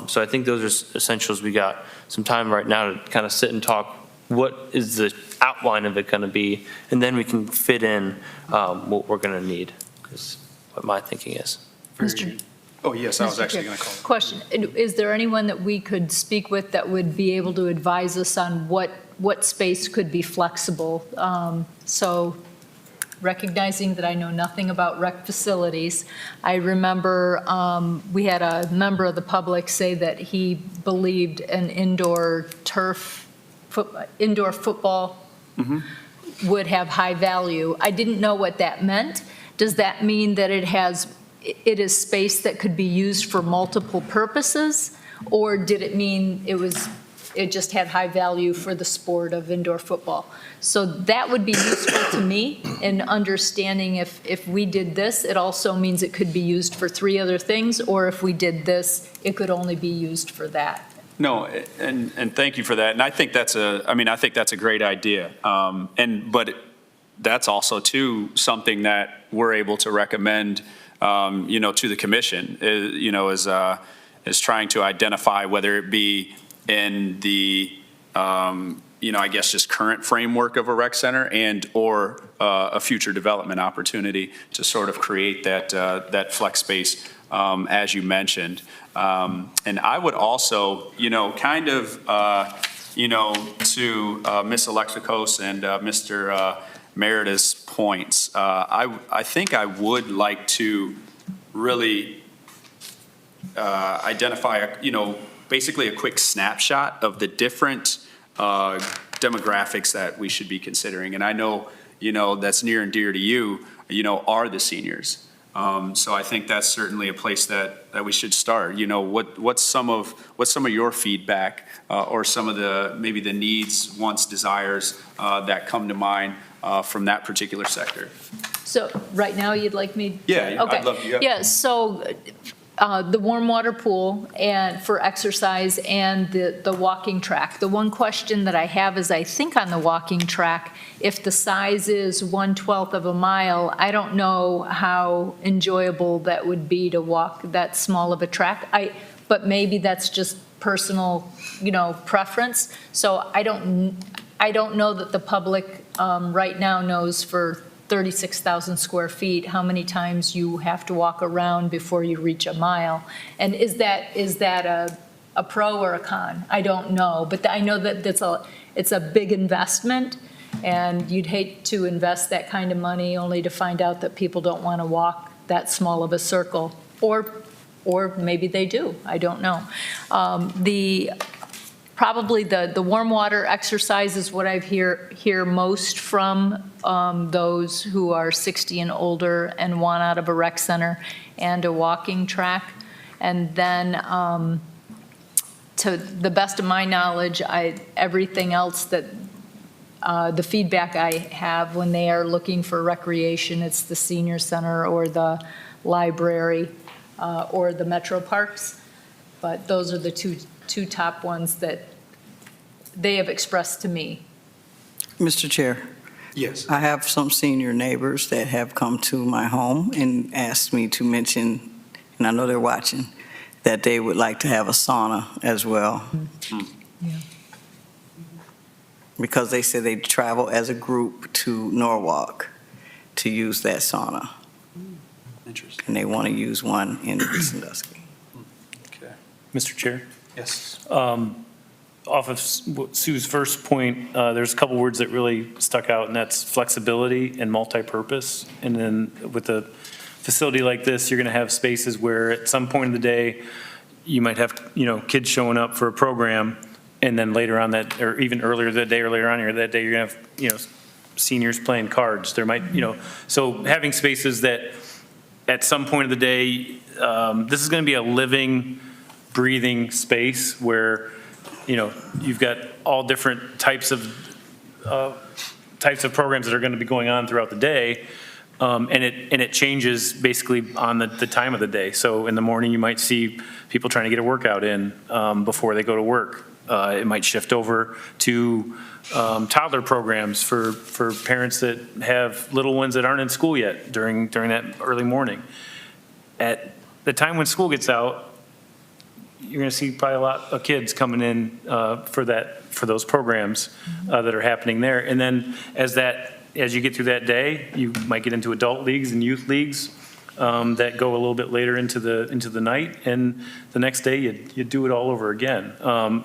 I: So I think those are essentials. We got some time right now to kind of sit and talk. What is the outline of it going to be? And then we can fit in what we're going to need, is what my thinking is.
G: Mr.
B: Oh, yes, I was
G: Mr.
B: actually
G: Chair,
B: going to call.
G: Question, is there anyone that we could speak with that would be able to advise us on what space could be flexible? So recognizing that I know nothing about rec facilities, I remember we had a member of the public say that he believed an indoor football would have high value. I didn't know what that meant. Does that mean that it is space that could be used for multiple purposes? Or did it mean it just had high value for the sport of indoor football? So that would be useful to me in understanding if we did this, it also means it could be used for 3 other things, or if we did this, it could only be used for that.
B: No, and thank you for that. And I think that's a great idea. But that's also too something that we're able to recommend, to the commission, is trying to identify whether it be in the, I guess just current framework of a rec center or a future development opportunity to sort of create that flex space, as you mentioned. And I would also, to Ms. Alexakos and Mr. Merida's points, I think I would like to really identify, basically a quick snapshot of the different demographics that we should be considering. And I know, that's near and dear to you, are the seniors. So I think that's certainly a place that we should start. What's some of your feedback or some of maybe the needs, wants, desires that come to mind from that particular sector?
G: So right now, you'd like me?
B: Yeah,
G: Okay.
B: I'd love to.
G: Yeah, so the warm water pool and for exercise and the walking track. The one question that I have is, I think on the walking track, if the size is 1/12 of a mile, I don't know how enjoyable that would be to walk that small of a track. But maybe that's just personal, preference. So I don't know that the public right now knows for 36,000 square feet, how many times you have to walk around before you reach a mile. And is that a pro or a con? I don't know, but I know that it's a big investment, and you'd hate to invest that kind of money only to find out that people don't want to walk that small of a circle, or maybe they do, I don't know. probably the warm water exercise is what I've hear most from those who are 60 and older and want out of a rec center and a walking track. And then, to the best of my knowledge, everything else that, the feedback I have when they are looking for recreation, it's the senior center or the library or the metro parks. But those are the two top ones that they have expressed to me.
E: Mr. Chair,
B: Yes.
E: I have some senior neighbors that have come to my home and asked me to mention, and I know they're watching, that they would like to have a sauna as well.
G: Yeah.
E: Because they said they travel as a group to Norwalk to use that sauna,
B: Interesting.
E: and they want to use one in Sandusky.
B: Okay.
F: Mr. Chair?
B: Yes.
F: Off of Sue's first point, there's a couple words that really stuck out, and that's flexibility and multipurpose. And then with a facility like this, you're going to have spaces where at some point in the day, you might have, kids showing up for a program, and then later on that, or even earlier that day or later on that day, you're going to have, seniors playing cards. There might, so having spaces that at some point of the day, this is going to be a living, breathing space where you've got all different types of programs that are going to be going on throughout the day, and it changes basically on the time of the day. So in the morning, you might see people trying to get a workout in before they go to work. It might shift over to toddler programs for parents that have little ones that aren't in school yet during that early morning. At the time when school gets out, you're going to see probably a lot of kids coming in for those programs that are happening there. And then as you get through that day, you might get into adult leagues and youth leagues that go a little bit later into the night. And the next day, you do it all over again.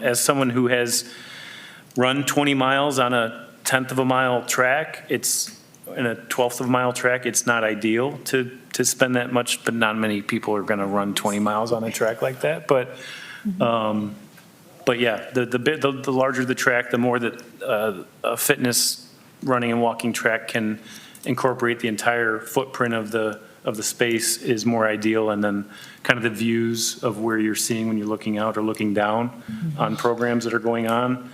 F: As someone who has run 20 miles on a 1/10 of a mile track, in a 1/12 of a mile track, it's not ideal to spend that much, but not many people are going to run 20 miles on a track like that. But yeah, the larger the track, the more that a fitness running and walking track can incorporate the entire footprint of the space is more ideal. And then kind of the views of where you're seeing when you're looking out or looking down on programs that are going on.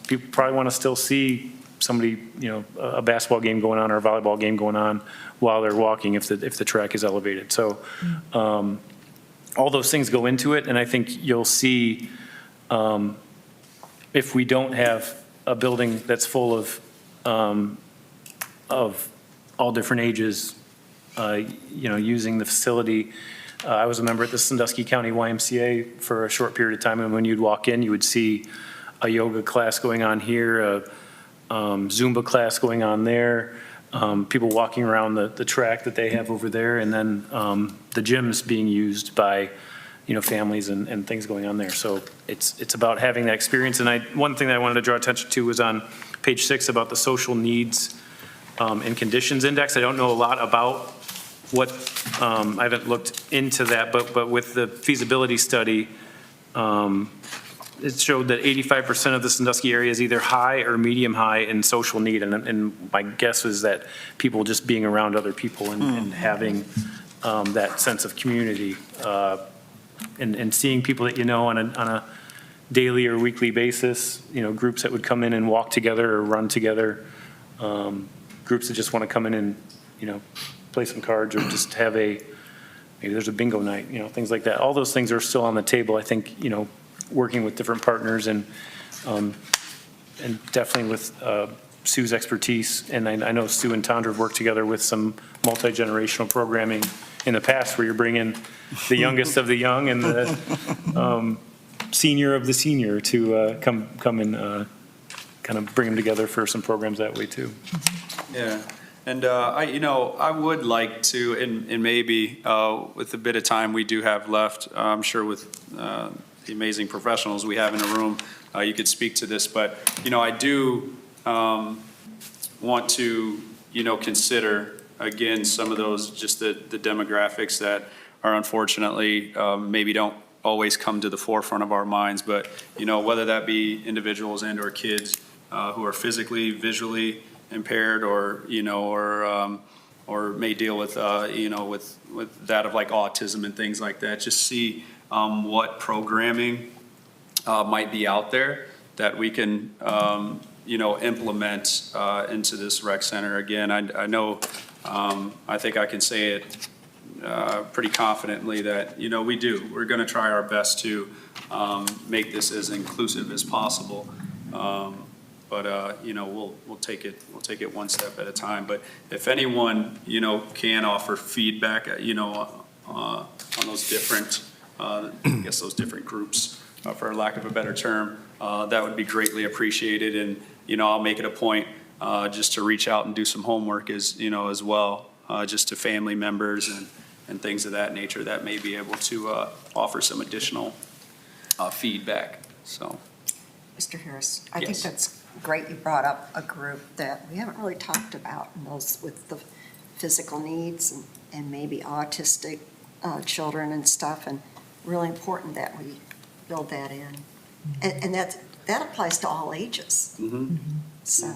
F: People probably want to still see somebody, a basketball game going on or a volleyball game going on while they're walking if the track is elevated. So all those things go into it, and I think you'll see if we don't have a building that's full of all different ages, using the facility. I was a member at the Sandusky County YMCA for a short period of time, and when you'd walk in, you would see a yoga class going on here, a Zumba class going on there, people walking around the track that they have over there, and then the gyms being used by families and things going on there. So it's about having that experience. And one thing that I wanted to draw attention to was on page 6 about the social needs and conditions index. I don't know a lot about what I haven't looked into that, but with the feasibility study, it showed that 85% of the Sandusky area is either high or medium high in social need. And my guess is that people just being around other people and having that sense of community and seeing people that on a daily or weekly basis, groups that would come in and walk together or run together, groups that just want to come in and, play some cards or just have maybe there's a bingo night, things like that. All those things are still on the table. I think, working with different partners and definitely with Sue's expertise. And I know Sue and Tondra have worked together with some multi-generational programming in the past where you're bringing the youngest of the young and the senior of the senior to come and kind of bring them together for some programs that way too.
B: Yeah. And I would like to, and maybe with a bit of time we do have left, I'm sure with the amazing professionals we have in the room, you could speak to this. But, I do want to, consider, again, some of those, just the demographics that are unfortunately maybe don't always come to the forefront of our minds, but, whether that be individuals and or kids who are physically, visually impaired or, or may deal with, with that of like autism and things like that, just see what programming might be out there that we can, implement into this rec center. Again, I know, I think I can say it pretty confidently that, we do. We're going to try our best to make this as inclusive as possible. But we'll take it one step at a time. But if anyone, can offer feedback, on those different, I guess those different groups, for lack of a better term, that would be greatly appreciated. And, I'll make it a point just to reach out and do some homework as well, just to family members and things of that nature that may be able to offer some additional feedback. So,
H: Mr. Harris, I think
B: Yes.
H: that's great you brought up a group that we haven't really talked about, and those with the physical needs and maybe autistic children and stuff, and really important that we build that in. And that applies to all ages. So,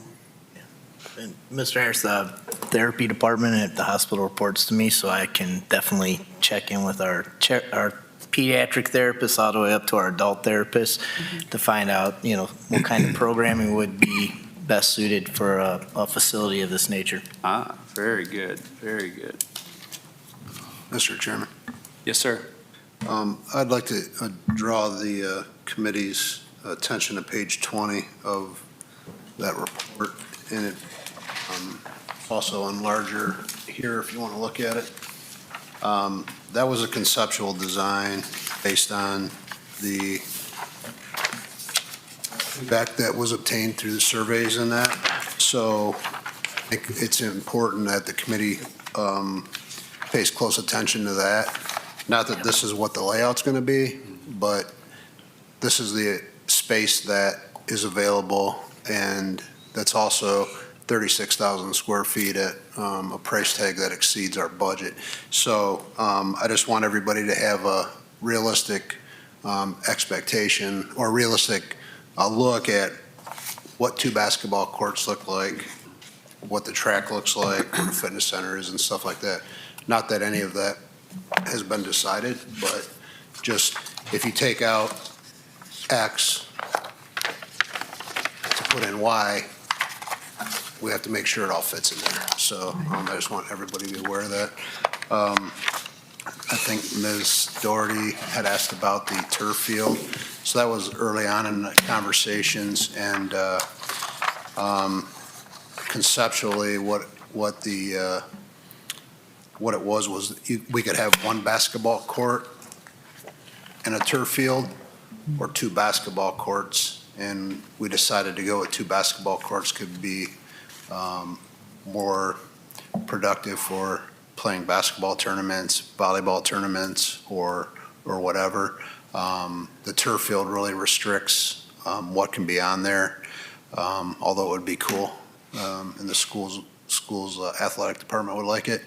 D: And Mr. Harris, the therapy department at the hospital reports to me, so I can definitely check in with our pediatric therapist all the way up to our adult therapist to find out, what kind of programming would be best suited for a facility of this nature.
B: Very good, very good.
K: Mr. Chairman,
B: Yes, sir.
K: I'd like to draw the committee's attention to page 20 of that report, and it also in larger here if you want to look at it. That was a conceptual design based on the feedback that was obtained through the surveys and that. So I think it's important that the committee pays close attention to that. Not that this is what the layout's going to be, but this is the space that is available, and that's also 36,000 square feet at a price tag that exceeds our budget. So I just want everybody to have a realistic expectation or realistic look at what 2 basketball courts look like, what the track looks like, what the fitness center is and stuff like that. Not that any of that has been decided, but just if you take out X to put in Y, we have to make sure it all fits in there. So I just want everybody to be aware of that. I think Ms. Doherty had asked about the turf field. So that was early on in the conversations, and conceptually what it was we could have 1 basketball court and a turf field, or 2 basketball courts, and we decided to go with 2 basketball courts could be more productive for playing basketball tournaments, volleyball tournaments, or whatever. The turf field really restricts what can be on there, although it would be cool, and the school's athletic department would like it.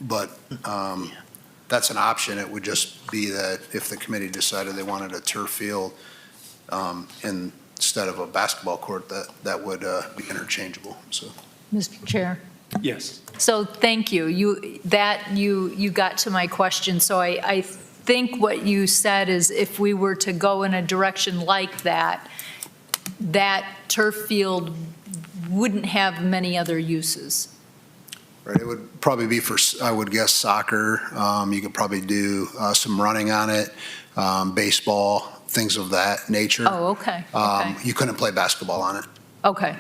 K: But that's an option. It would just be that if the committee decided they wanted a turf field instead of a basketball court, that would be interchangeable, so.
G: Mr. Chair.
B: Yes.
G: So thank you. You got to my question. So I think what you said is if we were to go in a direction like that, that turf field wouldn't have many other uses.
K: Right, it would probably be for, I would guess, soccer. You could probably do some running on it, baseball, things of that nature.
G: Oh, okay. Okay.
K: You couldn't play basketball on it,
G: Okay.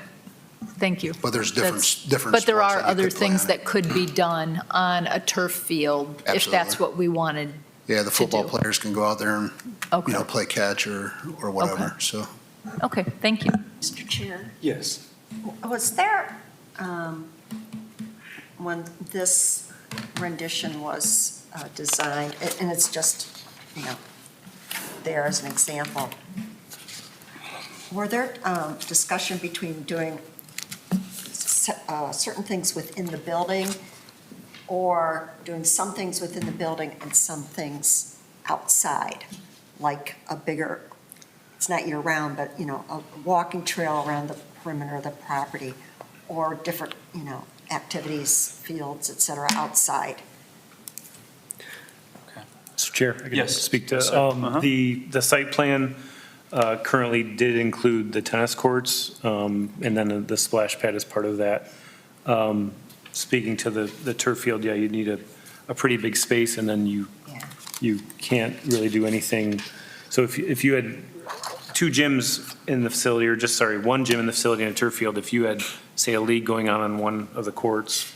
G: Thank you.
K: but there's different
G: But there
K: sports that
G: are
K: you
G: other
K: could play
G: things
K: on it.
G: that could be done on a turf field if that's
K: Absolutely.
G: what we wanted.
K: Yeah, the football
G: do.
K: players can go out there and,
G: Okay.
K: play catch or whatever,
G: Okay.
K: so.
G: Okay, thank you.
H: Mr. Chair,
B: Yes.
H: was there, when this rendition was designed, and it's just, there as an example, were there discussion between doing certain things within the building or doing some things within the building and some things outside, like a bigger, it's not year-round, but, a walking trail around the perimeter of the property, or different, activities, fields, et cetera, outside.
F: Mr. Chair, I can
B: Yes.
F: speak to,
B: Yes, sir.
F: the site plan currently did include the tennis courts, and then the splash pad is part of that. Speaking to the turf field, yeah, you need a pretty big space, and then you can't really do anything. So if you had two gyms in the facility, or one gym in the facility and a turf field, if you had, say, a league going on one of the courts,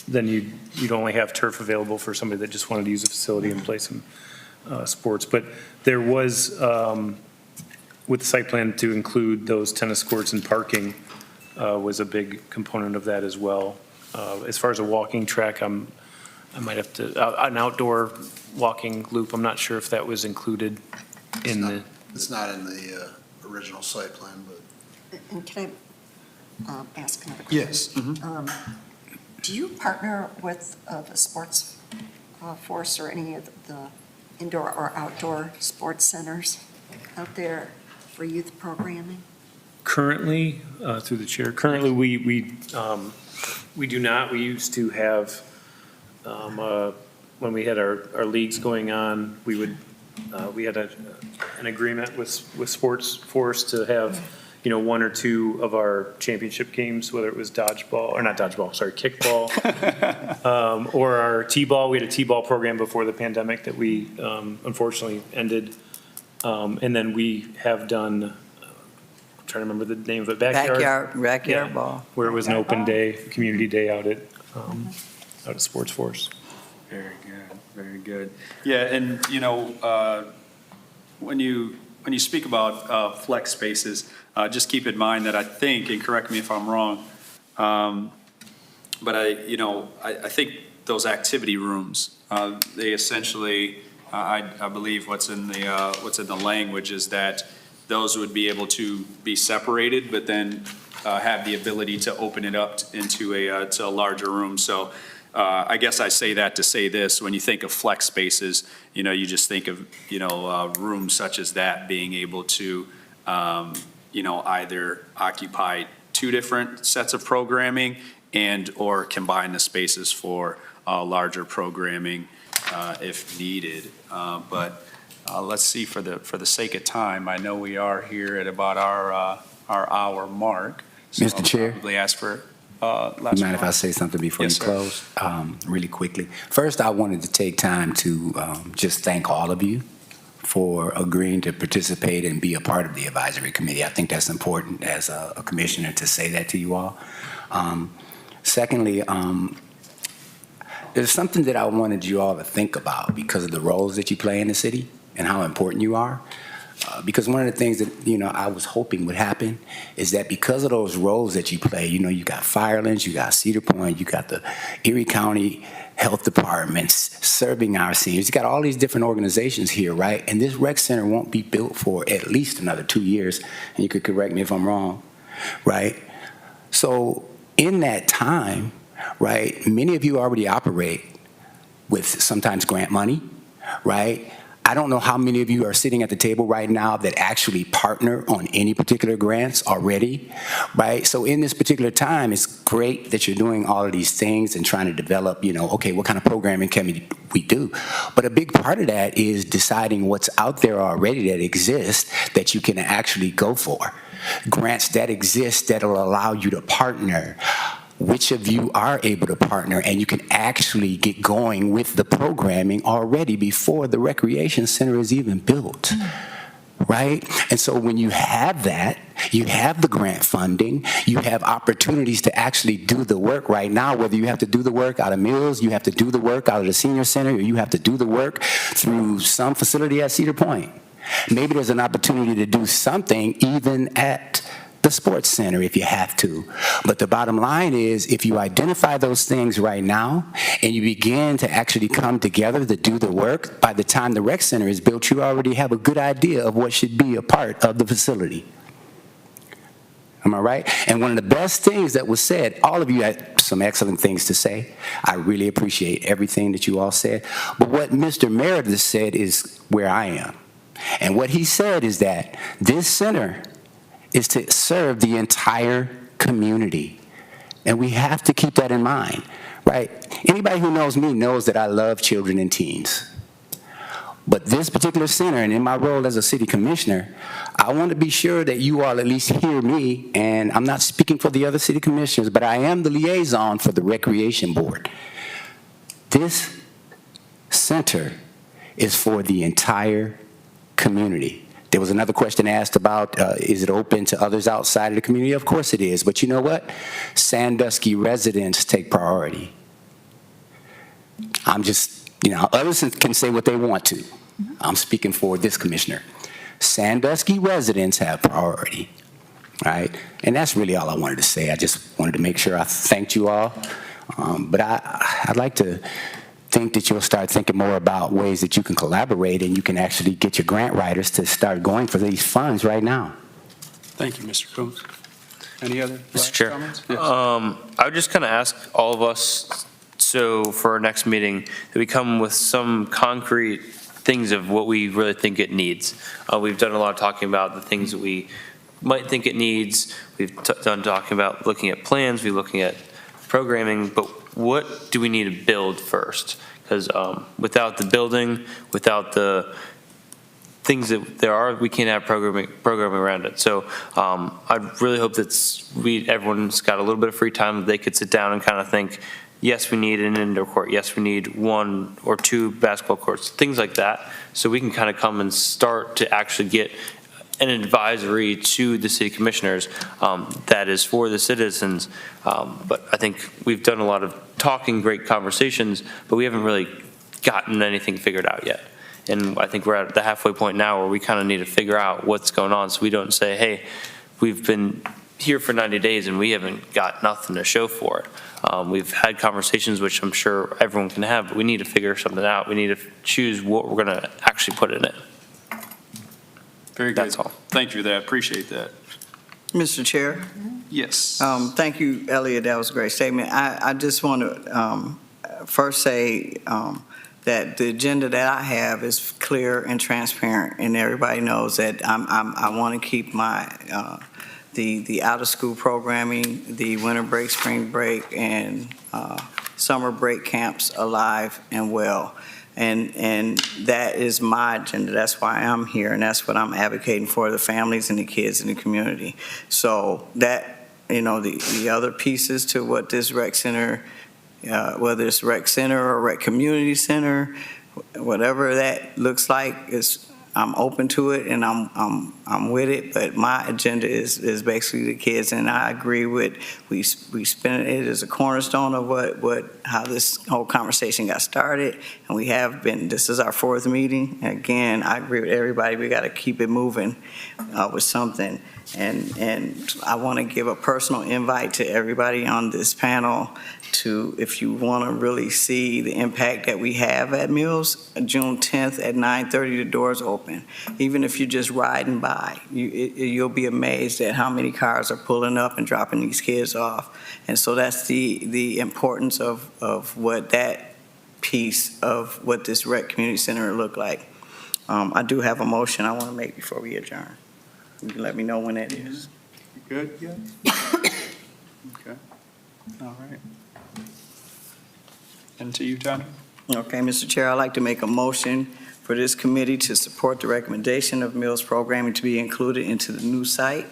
F: then you'd only have turf available for somebody that just wanted to use the facility and play some sports. But there was, with the site plan to include those tennis courts and parking, was a big component of that as well. As far as a walking track, I might have to, an outdoor walking loop, I'm not sure if that was included in the.
K: It's not in the original site plan, but.
H: And can I ask another question?
K: Yes.
H: Do you partner with the sports force or any of the indoor or outdoor sports centers out there for youth programming?
F: Currently, through the chair, currently, we do not. We used to have, when we had our leagues going on, we had an agreement with Sports Force to have, one or two of our championship games, whether it was kickball, or our T-ball. We had a T-ball program before the pandemic that we unfortunately ended. And then we have done, I'm trying to remember the name of it,
E: Backyard
F: Yeah.
E: ball.
F: Where it was an open day, community day out at Sports Force.
B: Very good, very good. Yeah, and, when you speak about flex spaces, just keep in mind that I think, and correct me if I'm wrong, but I think those activity rooms, they essentially, I believe what's in the language is that those would be able to be separated, but then have the ability to open it up into to a larger room. So I guess I say that to say this: when you think of flex spaces, you just think of rooms such as that being able to either occupy two different sets of programming and or combine the spaces for larger programming if needed. But let's see, for the sake of time, I know we are here at about our hour mark. So
L: Mr. Chair?
B: I'll probably ask for last
L: Mind if I
B: remarks.
L: say something before
B: Yes,
L: you
B: sir.
L: close? Really quickly. first, I wanted to take time to just thank all of you for agreeing to participate and be a part of the advisory committee. I think that's important as a commissioner to say that to you all. Secondly, there's something that I wanted you all to think about because of the roles that you play in the city and how important you are. Because one of the things that, I was hoping would happen is that because of those roles that you play, you got Firelands, you got Cedar Point, you got the Erie County Health Departments serving our seniors. You got all these different organizations here, right? And this rec center won't be built for at least another 2 years. And you could correct me if I'm wrong, right? So in that time, right, many of you already operate with sometimes grant money, right? I don't know how many of you are sitting at the table right now that actually partner on any particular grants already, right? So in this particular time, it's great that you're doing all of these things and trying to develop, okay, what kind of programming can we do? But a big part of that is deciding what's out there already that exists that you can actually go for. Grants that exist that will allow you to partner. Which of you are able to partner and you can actually get going with the programming already before the recreation center is even built, right? And so when you have that, you have the grant funding, you have opportunities to actually do the work right now, whether you have to do the work out of Mills, you have to do the work out of the senior center, or you have to do the work through some facility at Cedar Point. Maybe there's an opportunity to do something even at the sports center if you have to. But the bottom line is, if you identify those things right now and you begin to actually come together to do the work, by the time the rec center is built, you already have a good idea of what should be a part of the facility. Am I right? And one of the best things that was said, all of you had some excellent things to say. I really appreciate everything that you all said. But what Mr. Meredith said is where I am. And what he said is that this center is to serve the entire community. And we have to keep that in mind, right? Anybody who knows me knows that I love children and teens. But this particular center, and in my role as a city commissioner, I want to be sure that you all at least hear me, and I'm not speaking for the other city commissioners, but I am the liaison for the Recreation Board. This center is for the entire community. There was another question asked about, is it open to others outside of the community? Of course it is, but you know what? Sandusky residents take priority. I'm just, others can say what they want to. I'm speaking for this commissioner. Sandusky residents have priority, right? And that's really all I wanted to say. I just wanted to make sure I thanked you all. But I'd like to think that you'll start thinking more about ways that you can collaborate and you can actually get your grant writers to start going for these funds right now.
B: Thank you, Mr. Coombs. Any other
I: Mr. Chair,
B: comments? Yes.
I: I would just kind of ask all of us, so for our next meeting, that we come with some concrete things of what we really think it needs. We've done a lot of talking about the things that we might think it needs. We've done talking about looking at plans, we're looking at programming, but what do we need to build first? Because without the building, without the things that there are, we can't have programming around it. So I really hope that everyone's got a little bit of free time that they could sit down and kind of think, yes, we need an indoor court. Yes, we need 1 or 2 basketball courts, things like that. So we can kind of come and start to actually get an advisory to the city commissioners that is for the citizens. But I think we've done a lot of talking, great conversations, but we haven't really gotten anything figured out yet. And I think we're at the halfway point now where we kind of need to figure out what's going on so we don't say, hey, we've been here for 90 days and we haven't got nothing to show for it. We've had conversations, which I'm sure everyone can have, but we need to figure something out. We need to choose what we're going to actually put in it.
B: Very good.
I: That's all.
B: Thank you for that. Appreciate that.
E: Mr. Chair?
B: Yes.
E: Thank you, Elliot. That was a great statement. I just want to first say that the agenda that I have is clear and transparent, and everybody knows that I want to keep my the out-of-school programming, the winter break, spring break, and summer break camps alive and well. And that is my agenda. That's why I'm here, and that's what I'm advocating for, the families and the kids in the community. So that, the other pieces to what this rec center, whether it's rec center or rec community center, whatever that looks like, I'm open to it and I'm with it. But my agenda is basically the kids, and I agree with we spend it as a cornerstone of how this whole conversation got started, and we have been. This is our 4th meeting. Again, I agree with everybody. We got to keep it moving with something. And I want to give a personal invite to everybody on this panel to, if you want to really see the impact that we have at Mills, June 10th at 9:30, the doors open. Even if you're just riding by, you'll be amazed at how many cars are pulling up and dropping these kids off. And so that's the importance of what that piece of what this rec community center will look like. I do have a motion I want to make before we adjourn. You can let me know when that is.
B: You good? Yeah. Okay. All right. And to you, Tony.
E: Okay, Mr. Chair, I'd like to make a motion for this committee to support the recommendation of Mills programming to be included into the new site,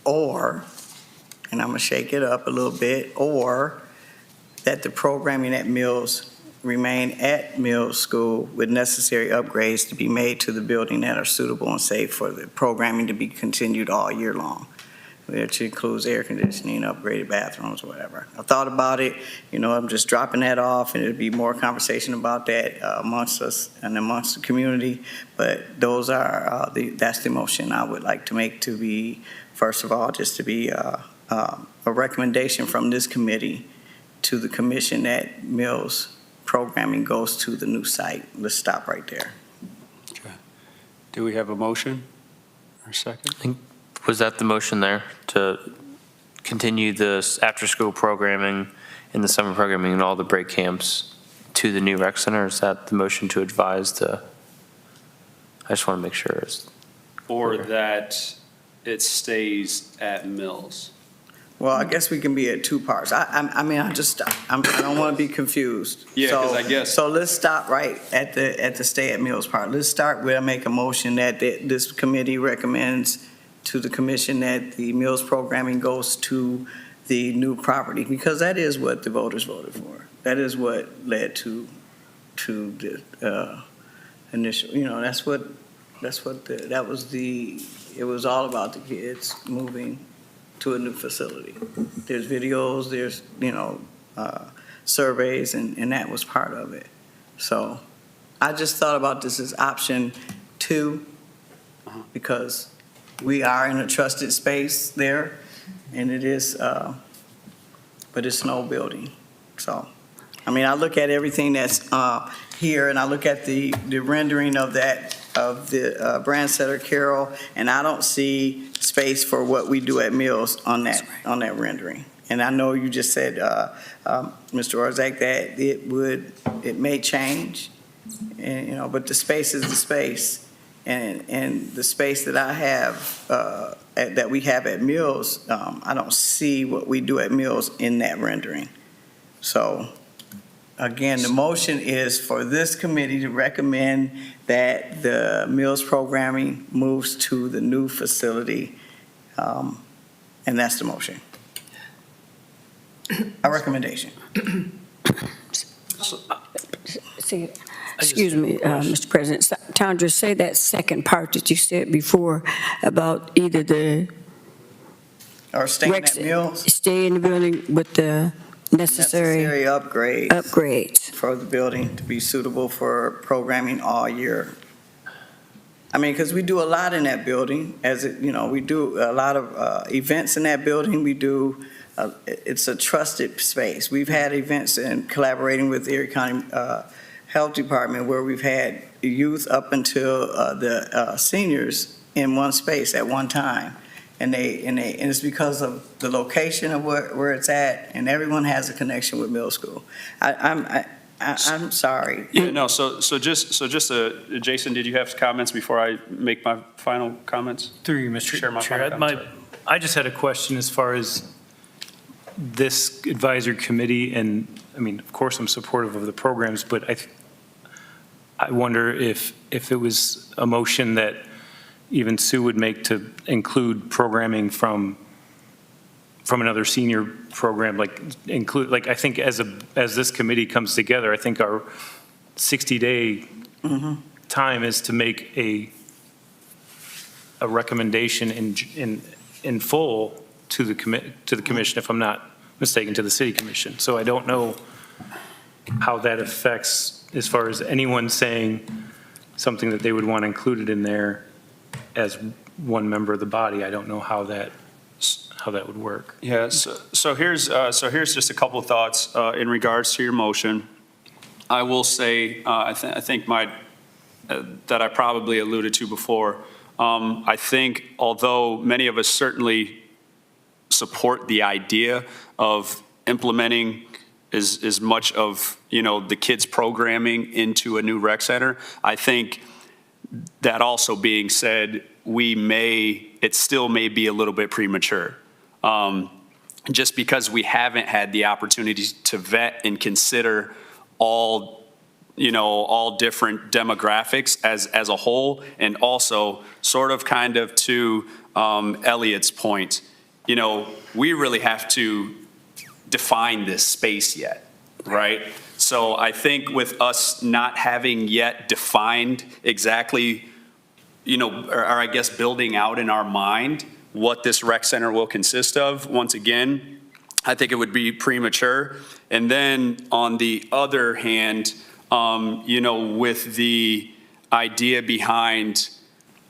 E: or, and I'm going to shake it up a little bit, or that the programming at Mills remain at Mills School with necessary upgrades to be made to the building that are suitable and safe for the programming to be continued all year long, which includes air conditioning, upgraded bathrooms, whatever. I thought about it, I'm just dropping that off, and it'd be more conversation about that amongst us and amongst the community. But those are that's the motion I would like to make, to be, first of all, just to be a recommendation from this committee to the commission that Mills programming goes to the new site. Let's stop right there.
B: Okay. Do we have a motion or second?
I: Was that the motion there, to continue the after-school programming and the summer programming and all the break camps to the new rec center? Is that the motion to advise to, I just want to make sure.
B: Or that it stays at Mills.
E: Well, I guess we can be at two parts. I mean, I don't want to be confused.
B: Yeah, 'cause
E: So-
B: I guess-
E: So let's stop right at the stay at Mills part. Let's start with, I make a motion that this committee recommends to the commission that the Mills programming goes to the new property, because that is what the voters voted for. That is what led to the initial, it was all about the kids moving to a new facility. There's videos, there's, surveys, and that was part of it. So I just thought about this as option 2, because we are in a trusted space there, and it is, but it's an old building. So, I mean, I look at everything that's here, and I look at the rendering of that, of the Brandsetter Carroll, and I don't see space for what we do at Mills on that rendering. And I know you just said, Mr. Orzak, that it may change, and, but the space is the space. And the space that I have, that we have at Mills, I don't see what we do at Mills in that rendering. So, again, the motion is for this committee to recommend that the Mills programming moves to the new facility, and that's the motion. A recommendation.
J: See, excuse me, Mr. President, Tandra, say that second part that you said before about either the
E: Or staying at Mills.
J: stay in the building with the necessary upgrades
E: for the building to be suitable for programming all year. I mean, because we do a lot in that building, we do a lot of events in that building. We do, it's a trusted space. We've had events in collaborating with the Erie County Health Department where we've had youth up until the seniors in one space at one time. And it's because of the location of where it's at, and everyone has a connection with middle school. I'm sorry.
B: Yeah, no, so just, Jason, did you have comments before I make my final comments?
F: Through you, Mr.
B: Share my final
F: Chair,
B: comments.
F: I just had a question as far as this advisory committee, and, I mean, of course, I'm supportive of the programs, but I wonder if it was a motion that even Sue would make to include programming from another senior program, I think as this committee comes together, I think our 60-day time is to make a recommendation in full to the commission, if I'm not mistaken, to the city commission. So I don't know how that affects as far as anyone saying something that they would want included in there as one member of the body. I don't know how that would work.
B: Yeah, so here's just a couple of thoughts in regards to your motion. I will say, I think that I probably alluded to before. I think although many of us certainly support the idea of implementing as much of, the kids' programming into a new rec center, I think that also being said, it still may be a little bit premature. Just because we haven't had the opportunity to vet and consider all different demographics as a whole, and also sort of kind of to Elliot's point, we really have to define this space yet, right? So I think with us not having yet defined exactly, or I guess building out in our mind what this rec center will consist of, once again, I think it would be premature. And then on the other hand, with the idea behind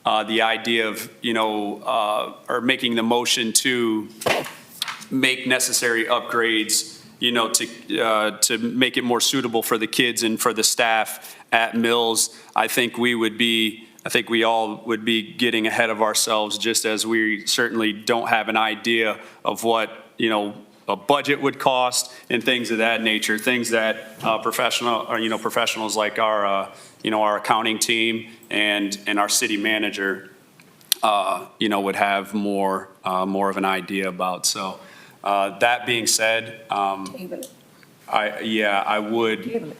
B: the idea of, or making the motion to make necessary upgrades, to make it more suitable for the kids and for the staff at Mills, I think we would be we all would be getting ahead of ourselves, just as we certainly don't have an idea of what, a budget would cost and things of that nature, things that professionals like our accounting team and our city manager, would have more of an idea about. So that being said, I would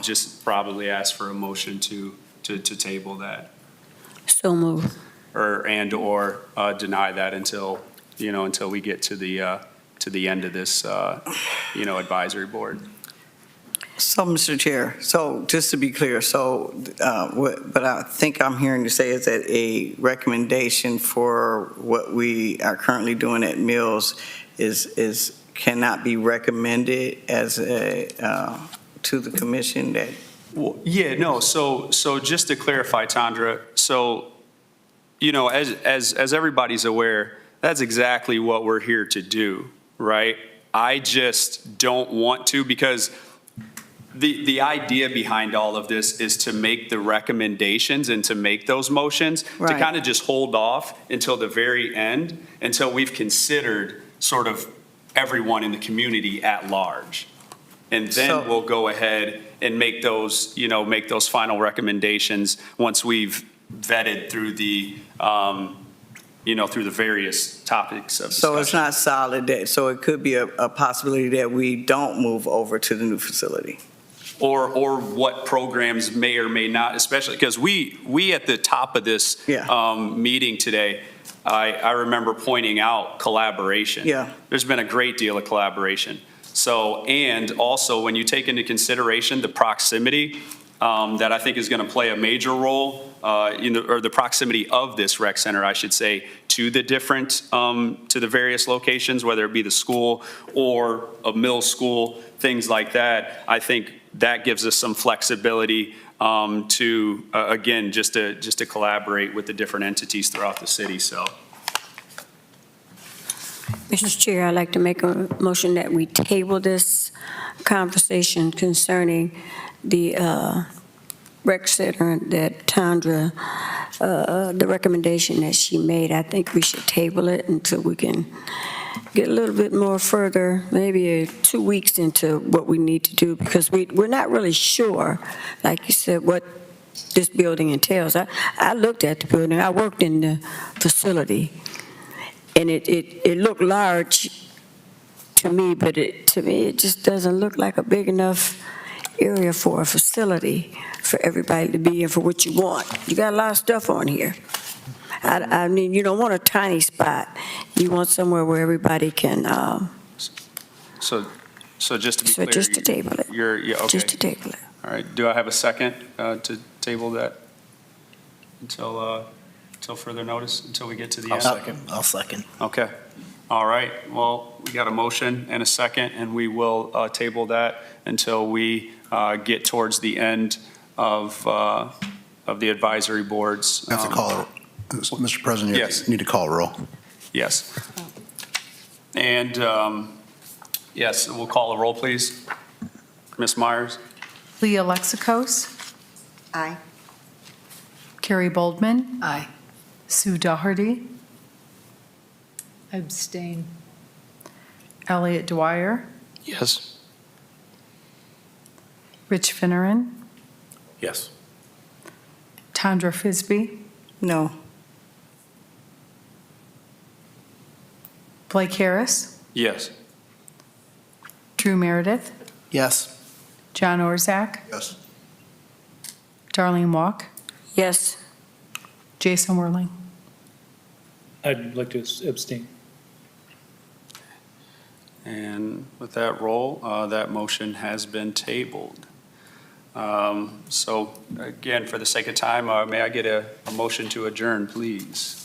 B: just probably ask for a motion to table that,
J: So move.
B: or deny that until we get to the end of this, advisory board.
E: So, Mr. Chair, so just to be clear, but I think I'm hearing you say is that a recommendation for what we are currently doing at Mills cannot be recommended as to the commission that.
B: Well, yeah, no, so just to clarify, Tandra, so, as everybody's aware, that's exactly what we're here to do, right? I just don't want to, because the idea behind all of this is to make the recommendations and to make those motions, to
E: Right.
B: kind of just hold off until the very end, until we've considered sort of everyone in the community at large. And then
E: So-
B: we'll go ahead and make those final recommendations once we've vetted through the various topics of discussion.
E: So it's not solid, so it could be a possibility that we don't move over to the new facility.
B: Or what programs may or may not, especially, because we at the top of this meeting today, I remember pointing out collaboration.
E: Yeah.
B: There's been a great deal of collaboration. So, and also when you take into consideration the proximity that I think is going to play a major role, or the proximity of this rec center, I should say, to the to the various locations, whether it be the school or a middle school, things like that. I think that gives us some flexibility to, again, just to collaborate with the different entities throughout the city, so.
J: Mr. Chair, I'd like to make a motion that we table this conversation concerning the rec center that Tandra, the recommendation that she made. I think we should table it until we can get a little bit more further, maybe 2 weeks into what we need to do, because we're not really sure, like you said, what this building entails. I looked at the building. I worked in the facility. And it looked large to me, but to me, it just doesn't look like a big enough area for a facility for everybody to be in for what you want. You got a lot of stuff on here. I mean, you don't want a tiny spot. You want somewhere where everybody can.
B: So just to be clear.
J: Just to table it.
B: Okay.
J: Just to table it.
B: All right, do I have a second to table that until further notice, until we get to the end?
D: I'll second.
B: Okay, all right, well, we got a motion and a second, and we will table that until we get towards the end of the advisory boards.
K: I have to call, Mr. President, you
B: Yes.
K: need to call a roll.
B: Yes. And, yes, we'll call a roll, please. Ms. Myers?
A: Leah Lexicos,
H: Aye.
A: Carrie Boldman,
C: Aye.
A: Sue Doherty,
G: Abstain.
A: Elliot Dwyer,
I: Yes.
A: Rich Finneran,
L: Yes.
A: Tandra Fisbee,
E: No.
A: Blake Harris,
B: Yes.
A: Drew Meredith,
D: Yes.
A: John Orzak,
K: Yes.
A: Darlene Walk,
J: Yes.
A: Jason Whirling.
F: I'd like to abstain.
B: And with that roll, that motion has been tabled. So again, for the sake of time, may I get a motion to adjourn, please?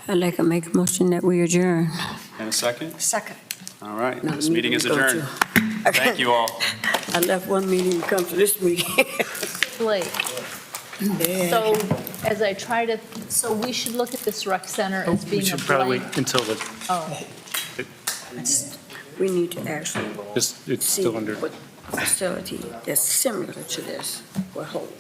J: I'd like to make a motion that we adjourn.
B: And a second?
H: Second.
B: All right,
J: No,
B: this meeting is
J: go to-
B: adjourned. Thank you all.
J: I left one meeting to come to this meeting.
G: Blake, so as I try to, so we should look at this rec center as
F: We
G: being a
F: should probably
G: blank.
F: wait until the,
G: Oh,
J: We need to actually
F: it's
J: see
F: still under.
J: what facility that's similar to this will hold.